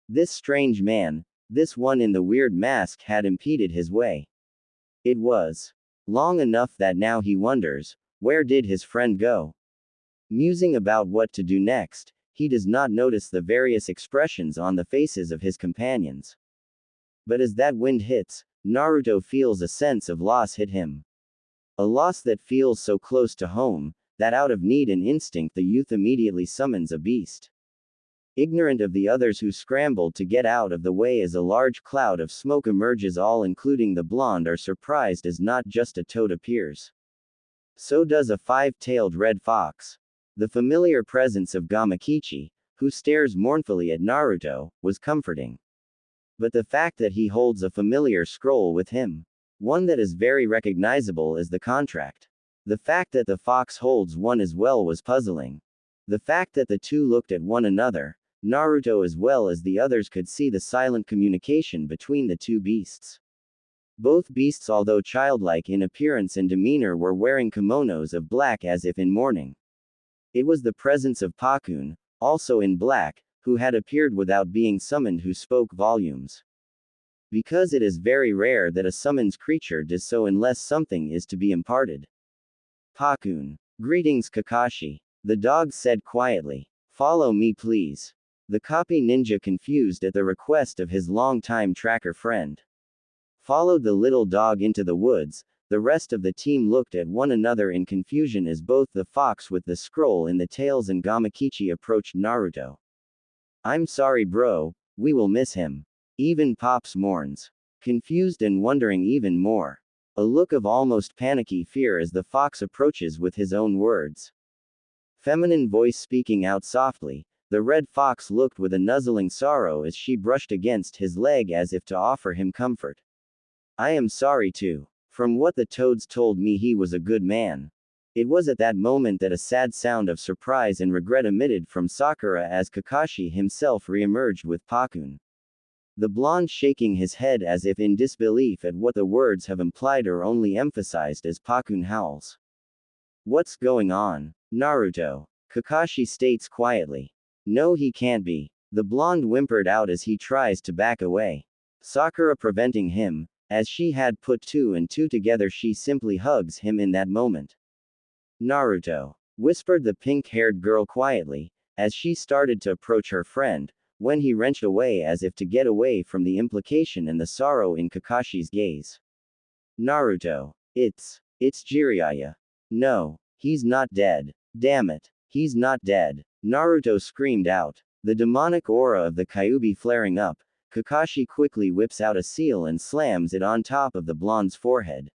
This strange man, this one in the weird mask, had impeded his way. It was long enough that now he wonders, where did his friend go? Musing about what to do next, he does not notice the various expressions on the faces of his companions. But as that wind hits, Naruto feels a sense of loss hit him. A loss that feels so close to home, that out of need and instinct the youth immediately summons a beast. Ignorant of the others who scrambled to get out of the way as a large cloud of smoke emerges, all including the blonde are surprised as not just a toad appears. So does a 5-tailed red fox. The familiar presence of Gamakichi, who stares mournfully at Naruto, was comforting. But the fact that he holds a familiar scroll with him, one that is very recognizable as the contract. The fact that the fox holds one as well was puzzling. The fact that the two looked at one another, Naruto as well as the others could see the silent communication between the two beasts. Both beasts, although childlike in appearance and demeanor, were wearing kimonos of black as if in mourning. It was the presence of Pakun, also in black, who had appeared without being summoned, who spoke volumes. Because it is very rare that a summons creature does so unless something is to be imparted. Pakun. Greetings Kakashi. The dog said quietly. Follow me please. The copy ninja, confused at the request of his longtime tracker friend, followed the little dog into the woods. The rest of the team looked at one another in confusion as both the fox with the scroll in the tails and Gamakichi approached Naruto. I'm sorry bro, we will miss him. Even Pops mourns. Confused and wondering even more. A look of almost panicky fear as the fox approaches with his own words. Feminine voice speaking out softly, the red fox looked with a nuzzling sorrow as she brushed against his leg as if to offer him comfort. I am sorry too. From what the toads told me, he was a good man. It was at that moment that a sad sound of surprise and regret emitted from Sakura as Kakashi himself re-emerged with Pakun. The blonde shaking his head as if in disbelief at what the words have implied or only emphasized as Pakun howls. What's going on, Naruto? Kakashi states quietly. No, he can't be. The blonde whimpered out as he tries to back away. Sakura preventing him, as she had put 2 and 2 together. She simply hugs him in that moment. Naruto, whispered the pink-haired girl quietly, as she started to approach her friend, when he wrenched away as if to get away from the implication and the sorrow in Kakashi's gaze. Naruto, it's Jiraiya. No, he's not dead. Damn it, he's not dead. Naruto screamed out. The demonic aura of the Kyuubi flaring up, Kakashi quickly whips out a seal and slams it on top of the blonde's forehead.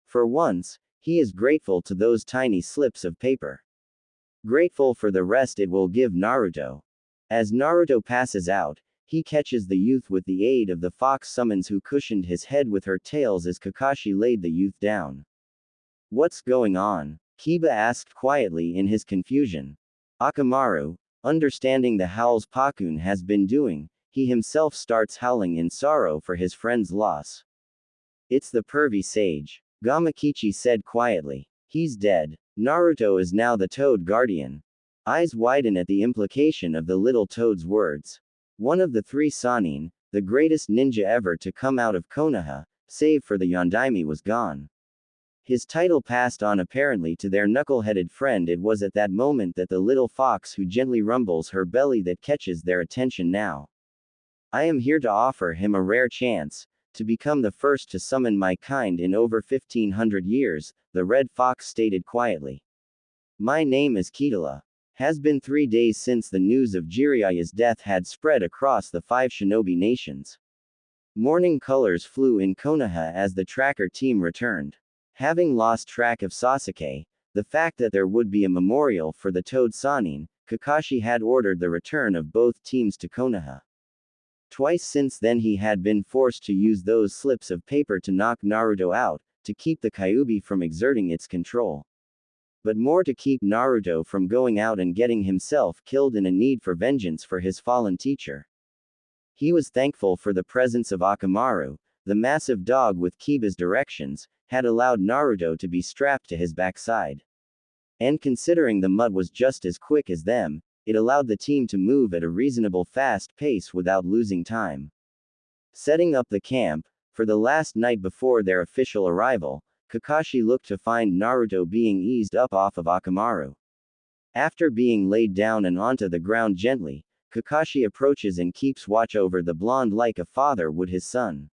For once, he is grateful to those tiny slips of paper. Grateful for the rest it will give Naruto. As Naruto passes out, he catches the youth with the aid of the fox summons who cushioned his head with her tails as Kakashi laid the youth down. What's going on? Kiba asked quietly in his confusion. Akamaru, understanding the howls Pakun has been doing, he himself starts howling in sorrow for his friend's loss. It's the pervy sage, Gamakichi said quietly. He's dead. Naruto is now the Toad Guardian. Eyes widen at the implication of the little toad's words. One of the three Sannin, the greatest ninja ever to come out of Konoha, save for the Yondaime, was gone. His title passed on apparently to their knuckle-headed friend. It was at that moment that the little fox who gently rumbles her belly that catches their attention now. I am here to offer him a rare chance, to become the first to summon my kind in over 1500 years, the red fox stated quietly. My name is Kitala. Has been 3 days since the news of Jiraiya's death had spread across the 5 shinobi nations. Morning colors flew in Konoha as the tracker team returned. Having lost track of Sasuke, the fact that there would be a memorial for the Toad Sannin, Kakashi had ordered the return of both teams to Konoha. Twice since then he had been forced to use those slips of paper to knock Naruto out, to keep the Kyuubi from exerting its control. But more to keep Naruto from going out and getting himself killed in a need for vengeance for his fallen teacher. He was thankful for the presence of Akamaru, the massive dog with Kiba's directions, had allowed Naruto to be strapped to his backside. And considering the mud was just as quick as them, it allowed the team to move at a reasonable fast pace without losing time. Setting up the camp, for the last night before their official arrival, Kakashi looked to find Naruto being eased up off of Akamaru. After being laid down and onto the ground gently, Kakashi approaches and keeps watch over the blonde like a father would his son.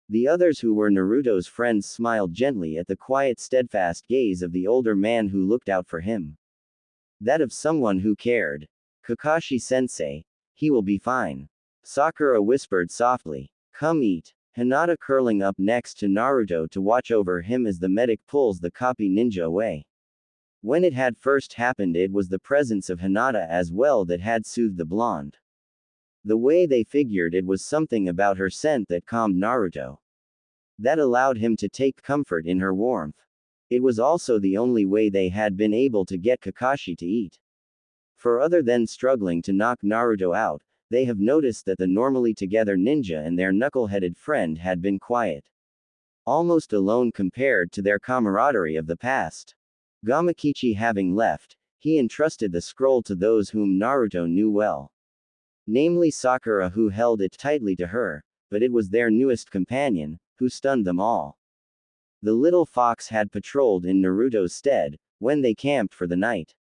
The others who were Naruto's friends smiled gently at the quiet steadfast gaze of the older man who looked out for him. That of someone who cared. Kakashi-sensei, he will be fine. Sakura whispered softly. Come eat. Hinata curling up next to Naruto to watch over him as the medic pulls the copy ninja away. When it had first happened, it was the presence of Hinata as well that had soothed the blonde. The way they figured it was something about her scent that calmed Naruto. That allowed him to take comfort in her warmth. It was also the only way they had been able to get Kakashi to eat. For other than struggling to knock Naruto out, they have noticed that the normally together ninja and their knuckle-headed friend had been quiet. Almost alone compared to their camaraderie of the past. Gamakichi having left, he entrusted the scroll to those whom Naruto knew well. Namely Sakura, who held it tightly to her, but it was their newest companion, who stunned them all. The little fox had patrolled in Naruto's stead, when they camped for the night.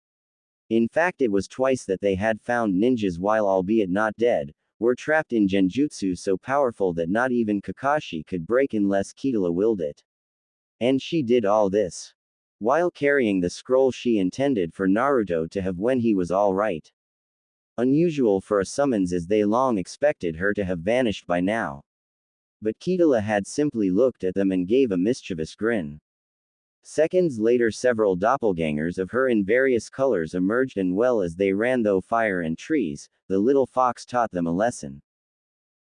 In fact, it was twice that they had found ninjas while albeit not dead, were trapped in genjutsu so powerful that not even Kakashi could break unless Kitala willed it. And she did all this while carrying the scroll she intended for Naruto to have when he was all right. Unusual for a summons, as they long expected her to have vanished by now. But Kitala had simply looked at them and gave a mischievous grin. Seconds later, several doppelgangers of her in various colors emerged, and well as they ran through fire and trees, the little fox taught them a lesson.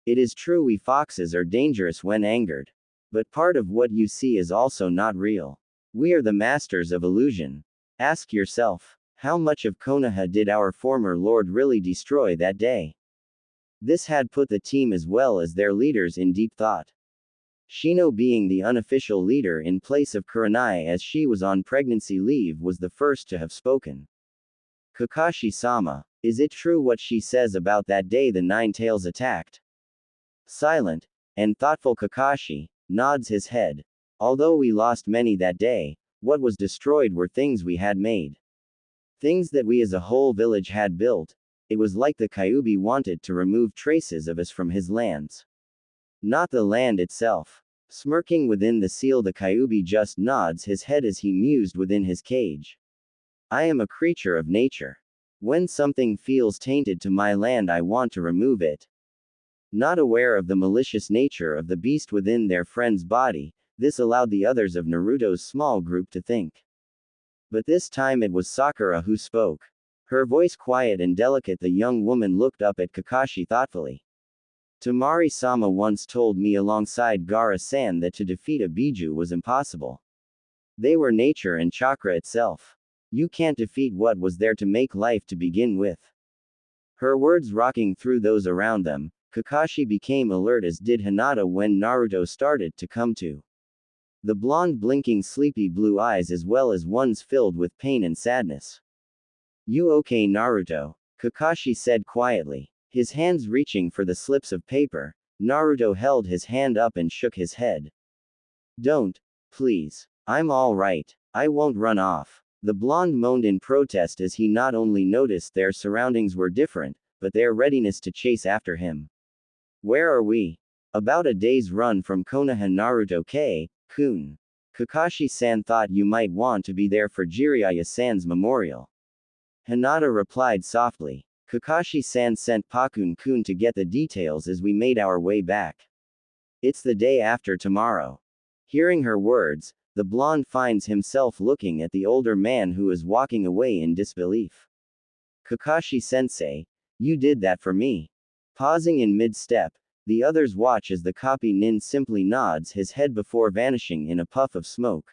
It is true we foxes are dangerous when angered. But part of what you see is also not real. We are the masters of illusion. Ask yourself, how much of Konoha did our former lord really destroy that day? This had put the team as well as their leaders in deep thought. Shino, being the unofficial leader in place of Kurenai as she was on pregnancy leave, was the first to have spoken. Kakashi-sama, is it true what she says about that day the Nine Tails attacked? Silent and thoughtful Kakashi nods his head. Although we lost many that day, what was destroyed were things we had made. Things that we as a whole village had built. It was like the Kyuubi wanted to remove traces of us from his lands. Not the land itself. Smirking within the seal, the Kyuubi just nods his head as he mused within his cage. I am a creature of nature. When something feels tainted to my land, I want to remove it. Not aware of the malicious nature of the beast within their friend's body, this allowed the others of Naruto's small group to think. But this time it was Sakura who spoke. Her voice quiet and delicate, the young woman looked up at Kakashi thoughtfully. Tamari-sama once told me alongside Gaara-san that to defeat a Biju was impossible. They were nature and chakra itself. You can't defeat what was there to make life to begin with. Her words rocking through those around them, Kakashi became alert, as did Hinata when Naruto started to come to. The blonde blinking sleepy blue eyes as well as ones filled with pain and sadness. You okay, Naruto? Kakashi said quietly. His hands reaching for the slips of paper, Naruto held his hand up and shook his head. Don't, please. I'm all right. I won't run off. The blonde moaned in protest as he not only noticed their surroundings were different, but their readiness to chase after him. Where are we? About a day's run from Konoha, Naruto-kun. Kakashi-san thought you might want to be there for Jiraiya-san's memorial. Hinata replied softly. Kakashi-san sent Pakun-kun to get the details as we made our way back. It's the day after tomorrow. Hearing her words, the blonde finds himself looking at the older man who is walking away in disbelief. Kakashi-sensei, you did that for me. Pausing in mid-step, the others watch as the copy nin simply nods his head before vanishing in a puff of smoke.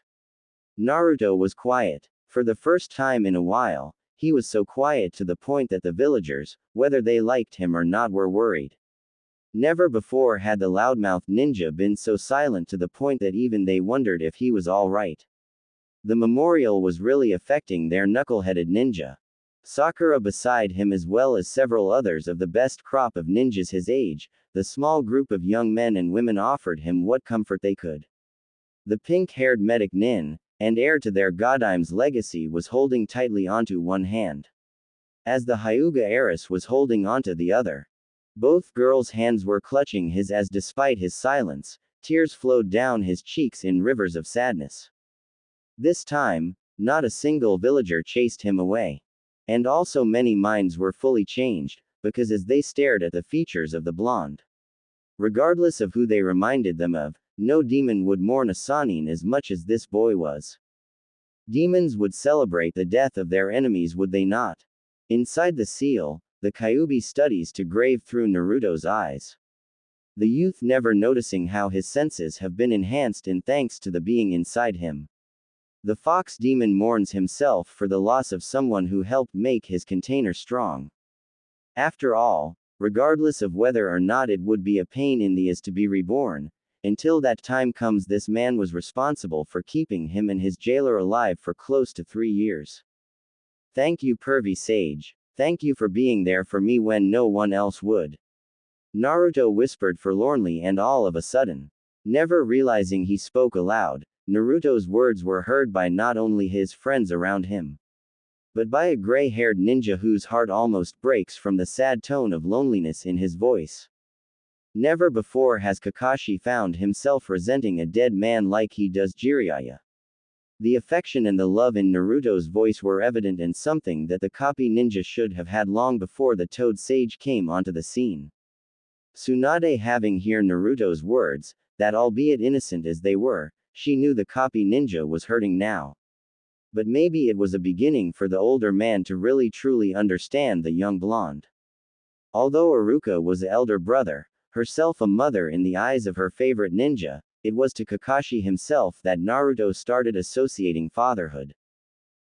Naruto was quiet. For the first time in a while, he was so quiet to the point that the villagers, whether they liked him or not, were worried. Never before had the loudmouth ninja been so silent to the point that even they wondered if he was all right. The memorial was really affecting their knuckle-headed ninja. Sakura beside him as well as several others of the best crop of ninjas his age, the small group of young men and women offered him what comfort they could. The pink-haired medic nin, and heir to their Godime's legacy, was holding tightly onto one hand, as the Hyuga heiress was holding onto the other. Both girls' hands were clutching his as despite his silence, tears flowed down his cheeks in rivers of sadness. This time, not a single villager chased him away. And also many minds were fully changed, because as they stared at the features of the blonde, regardless of who they reminded them of, no demon would mourn a Sannin as much as this boy was. Demons would celebrate the death of their enemies, would they not? Inside the seal, the Kyuubi studies to grave through Naruto's eyes. The youth never noticing how his senses have been enhanced in thanks to the being inside him. The fox demon mourns himself for the loss of someone who helped make his container strong. After all, regardless of whether or not it would be a pain in the ass to be reborn, until that time comes, this man was responsible for keeping him and his jailer alive for close to 3 years. Thank you, pervy sage. Thank you for being there for me when no one else would. Naruto whispered forlornly, and all of a sudden, never realizing he spoke aloud, Naruto's words were heard by not only his friends around him, but by a gray-haired ninja whose heart almost breaks from the sad tone of loneliness in his voice. Never before has Kakashi found himself resenting a dead man like he does Jiraiya. The affection and the love in Naruto's voice were evident, and something that the copy ninja should have had long before the Toad Sage came onto the scene. Tsunade, having heard Naruto's words, that albeit innocent as they were, she knew the copy ninja was hurting now. But maybe it was a beginning for the older man to really truly understand the young blonde. Although Iruka was the elder brother, herself a mother in the eyes of her favorite ninja, it was to Kakashi himself that Naruto started associating fatherhood.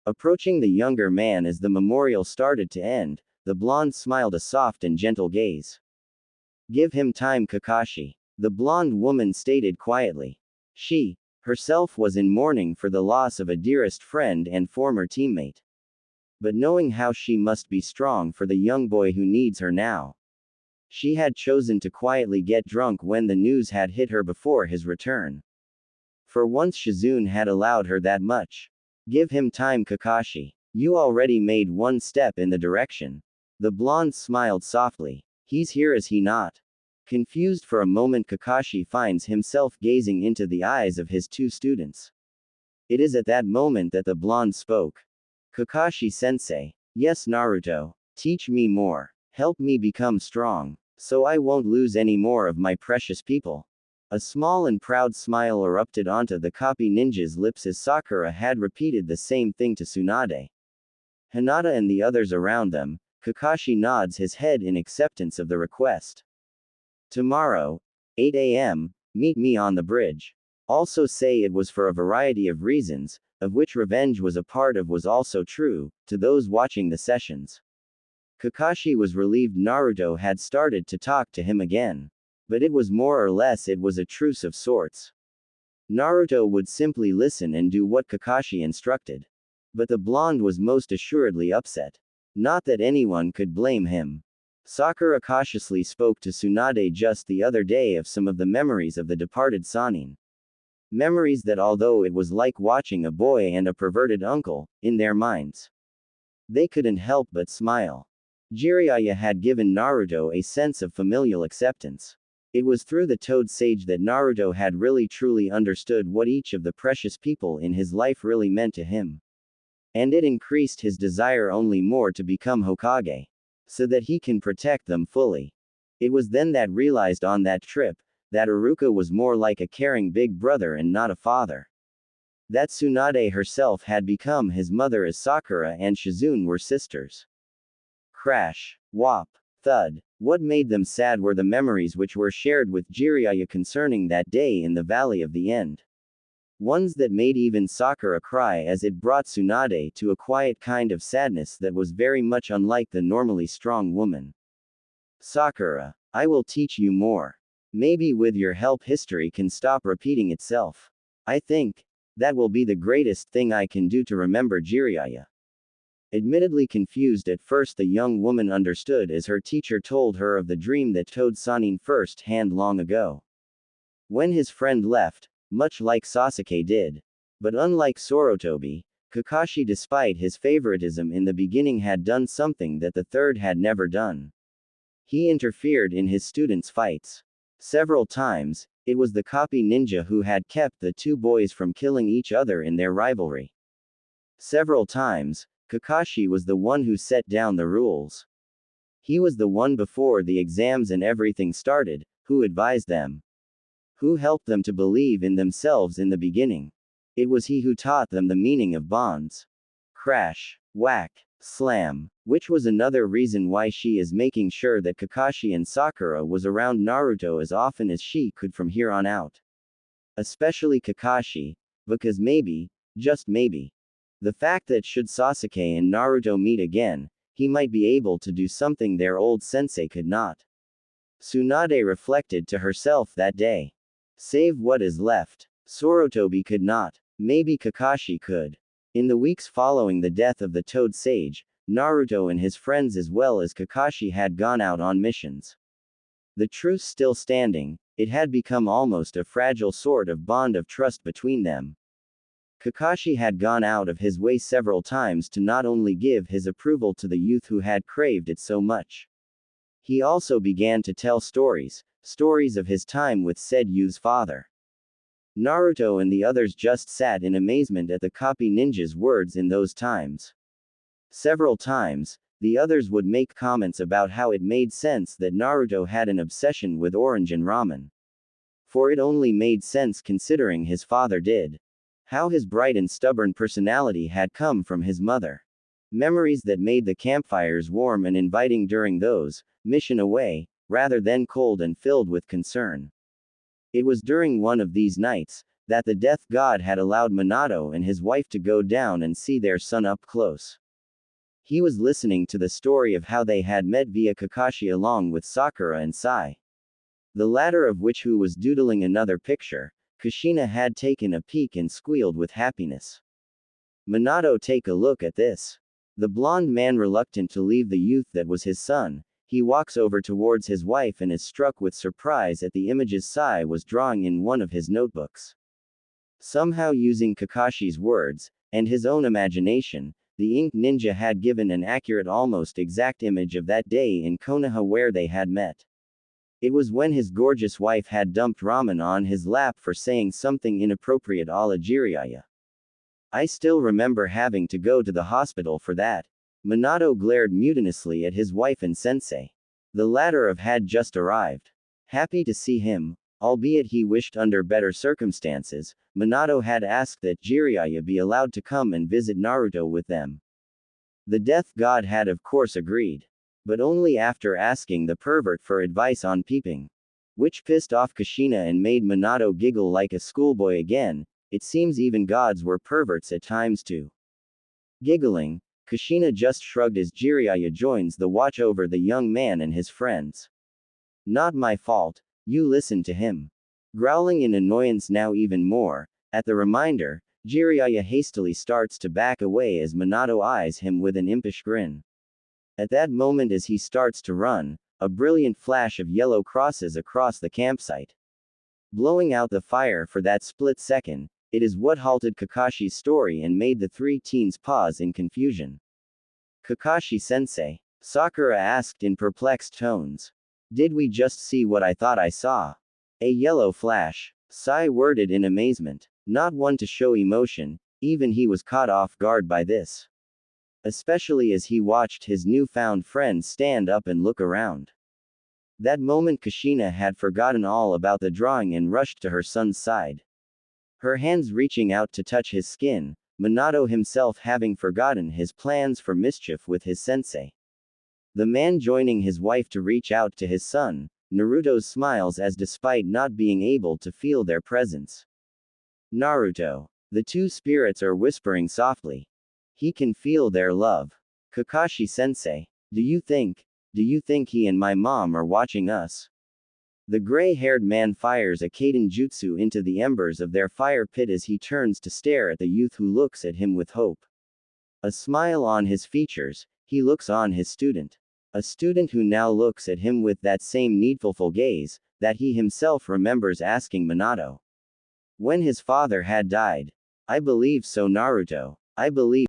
Approaching the younger man as the memorial started to end, the blonde smiled a soft and gentle gaze. Give him time, Kakashi. The blonde woman stated quietly. She, herself, was in mourning for the loss of a dearest friend and former teammate. But knowing how she must be strong for the young boy who needs her now, she had chosen to quietly get drunk when the news had hit her before his return. For once Shizune had allowed her that much. Give him time, Kakashi. You already made one step in the direction. The blonde smiled softly. He's here, is he not? Confused for a moment, Kakashi finds himself gazing into the eyes of his two students. It is at that moment that the blonde spoke. Kakashi-sensei. Yes, Naruto. Teach me more. Help me become strong, so I won't lose any more of my precious people. A small and proud smile erupted onto the copy ninja's lips as Sakura had repeated the same thing to Tsunade. Hinata and the others around them, Kakashi nods his head in acceptance of the request. Tomorrow, 8 a.m., meet me on the bridge. Also say it was for a variety of reasons, of which revenge was a part of was also true, to those watching the sessions. Kakashi was relieved Naruto had started to talk to him again. But it was more or less it was a truce of sorts. Naruto would simply listen and do what Kakashi instructed. But the blonde was most assuredly upset. Not that anyone could blame him. Sakura cautiously spoke to Tsunade just the other day of some of the memories of the departed Sannin. Memories that although it was like watching a boy and a perverted uncle, in their minds, they couldn't help but smile. Jiraiya had given Naruto a sense of familial acceptance. It was through the Toad Sage that Naruto had really truly understood what each of the precious people in his life really meant to him. And it increased his desire only more to become Hokage, so that he can protect them fully. It was then that realized on that trip, that Iruka was more like a caring big brother and not a father. That Tsunade herself had become his mother as Sakura and Shizune were sisters. Crash. Whop. Thud. What made them sad were the memories which were shared with Jiraiya concerning that day in the Valley of the End. Ones that made even Sakura cry as it brought Tsunade to a quiet kind of sadness that was very much unlike the normally strong woman. Sakura, I will teach you more. Maybe with your help history can stop repeating itself. I think that will be the greatest thing I can do to remember Jiraiya. Admittedly confused at first, the young woman understood as her teacher told her of the dream that told Sannin first hand long ago. When his friend left, much like Sasuke did. But unlike Sorotobi, Kakashi despite his favoritism in the beginning had done something that the third had never done. He interfered in his students' fights. Several times, it was the copy ninja who had kept the two boys from killing each other in their rivalry. Several times, Kakashi was the one who set down the rules. He was the one before the exams and everything started, who advised them. Who helped them to believe in themselves in the beginning. It was he who taught them the meaning of bonds. Crash. Whack. Slam. Which was another reason why she is making sure that Kakashi and Sakura was around Naruto as often as she could from here on out. Especially Kakashi, because maybe, just maybe, the fact that should Sasuke and Naruto meet again, he might be able to do something their old sensei could not. Tsunade reflected to herself that day. Save what is left. Sorotobi could not. Maybe Kakashi could. In the weeks following the death of the Toad Sage, Naruto and his friends as well as Kakashi had gone out on missions. The truce still standing, it had become almost a fragile sort of bond of trust between them. Kakashi had gone out of his way several times to not only give his approval to the youth who had craved it so much. He also began to tell stories of his time with said youth's father. Naruto and the others just sat in amazement at the copy ninja's words in those times. Several times, the others would make comments about how it made sense that Naruto had an obsession with orange and ramen. For it only made sense considering his father did. How his bright and stubborn personality had come from his mother. Memories that made the campfires warm and inviting during those, mission away, rather than cold and filled with concern. It was during one of these nights, that the death god had allowed Minato and his wife to go down and see their son up close. He was listening to the story of how they had met via Kakashi along with Sakura and Sai. The latter of which who was doodling another picture, Kushina had taken a peek and squealed with happiness. Minato, take a look at this. The blond man reluctant to leave the youth that was his son, he walks over towards his wife and is struck with surprise at the images Sai was drawing in one of his notebooks. Somehow using Kakashi's words, and his own imagination, the ink ninja had given an accurate almost exact image of that day in Konoha where they had met. It was when his gorgeous wife had dumped ramen on his lap for saying something inappropriate a la Jiraiya. I still remember having to go to the hospital for that. Minato glared mutinously at his wife and sensei. The latter had just arrived. Happy to see him, albeit he wished under better circumstances, Minato had asked that Jiraiya be allowed to come and visit Naruto with them. The death god had of course agreed. But only after asking the pervert for advice on peeping. Which pissed off Kushina and made Minato giggle like a schoolboy again. It seems even gods were perverts at times too. Giggling, Kushina just shrugged as Jiraiya joins the watch over the young man and his friends. Not my fault, you listened to him. Growling in annoyance now even more, at the reminder, Jiraiya hastily starts to back away as Minato eyes him with an impish grin. At that moment as he starts to run, a brilliant flash of yellow crosses across the campsite. Blowing out the fire for that split second, it is what halted Kakashi's story and made the three teens pause in confusion. Kakashi-sensei, Sakura asked in perplexed tones. Did we just see what I thought I saw? A yellow flash, Sai worded in amazement. Not one to show emotion, even he was caught off guard by this. Especially as he watched his newfound friend stand up and look around. That moment Kushina had forgotten all about the drawing and rushed to her son's side. Her hands reaching out to touch his skin, Minato himself having forgotten his plans for mischief with his sensei. The man joining his wife to reach out to his son, Naruto smiles as despite not being able to feel their presence. Naruto. The two spirits are whispering softly. He can feel their love. Kakashi-sensei. Do you think he and my mom are watching us? The gray-haired man fires a Kaden jutsu into the embers of their fire pit as he turns to stare at the youth who looks at him with hope. A smile on his features, he looks on his student. A student who now looks at him with that same needful gaze, that he himself remembers asking Minato. When his father had died. I believe so Naruto. I believe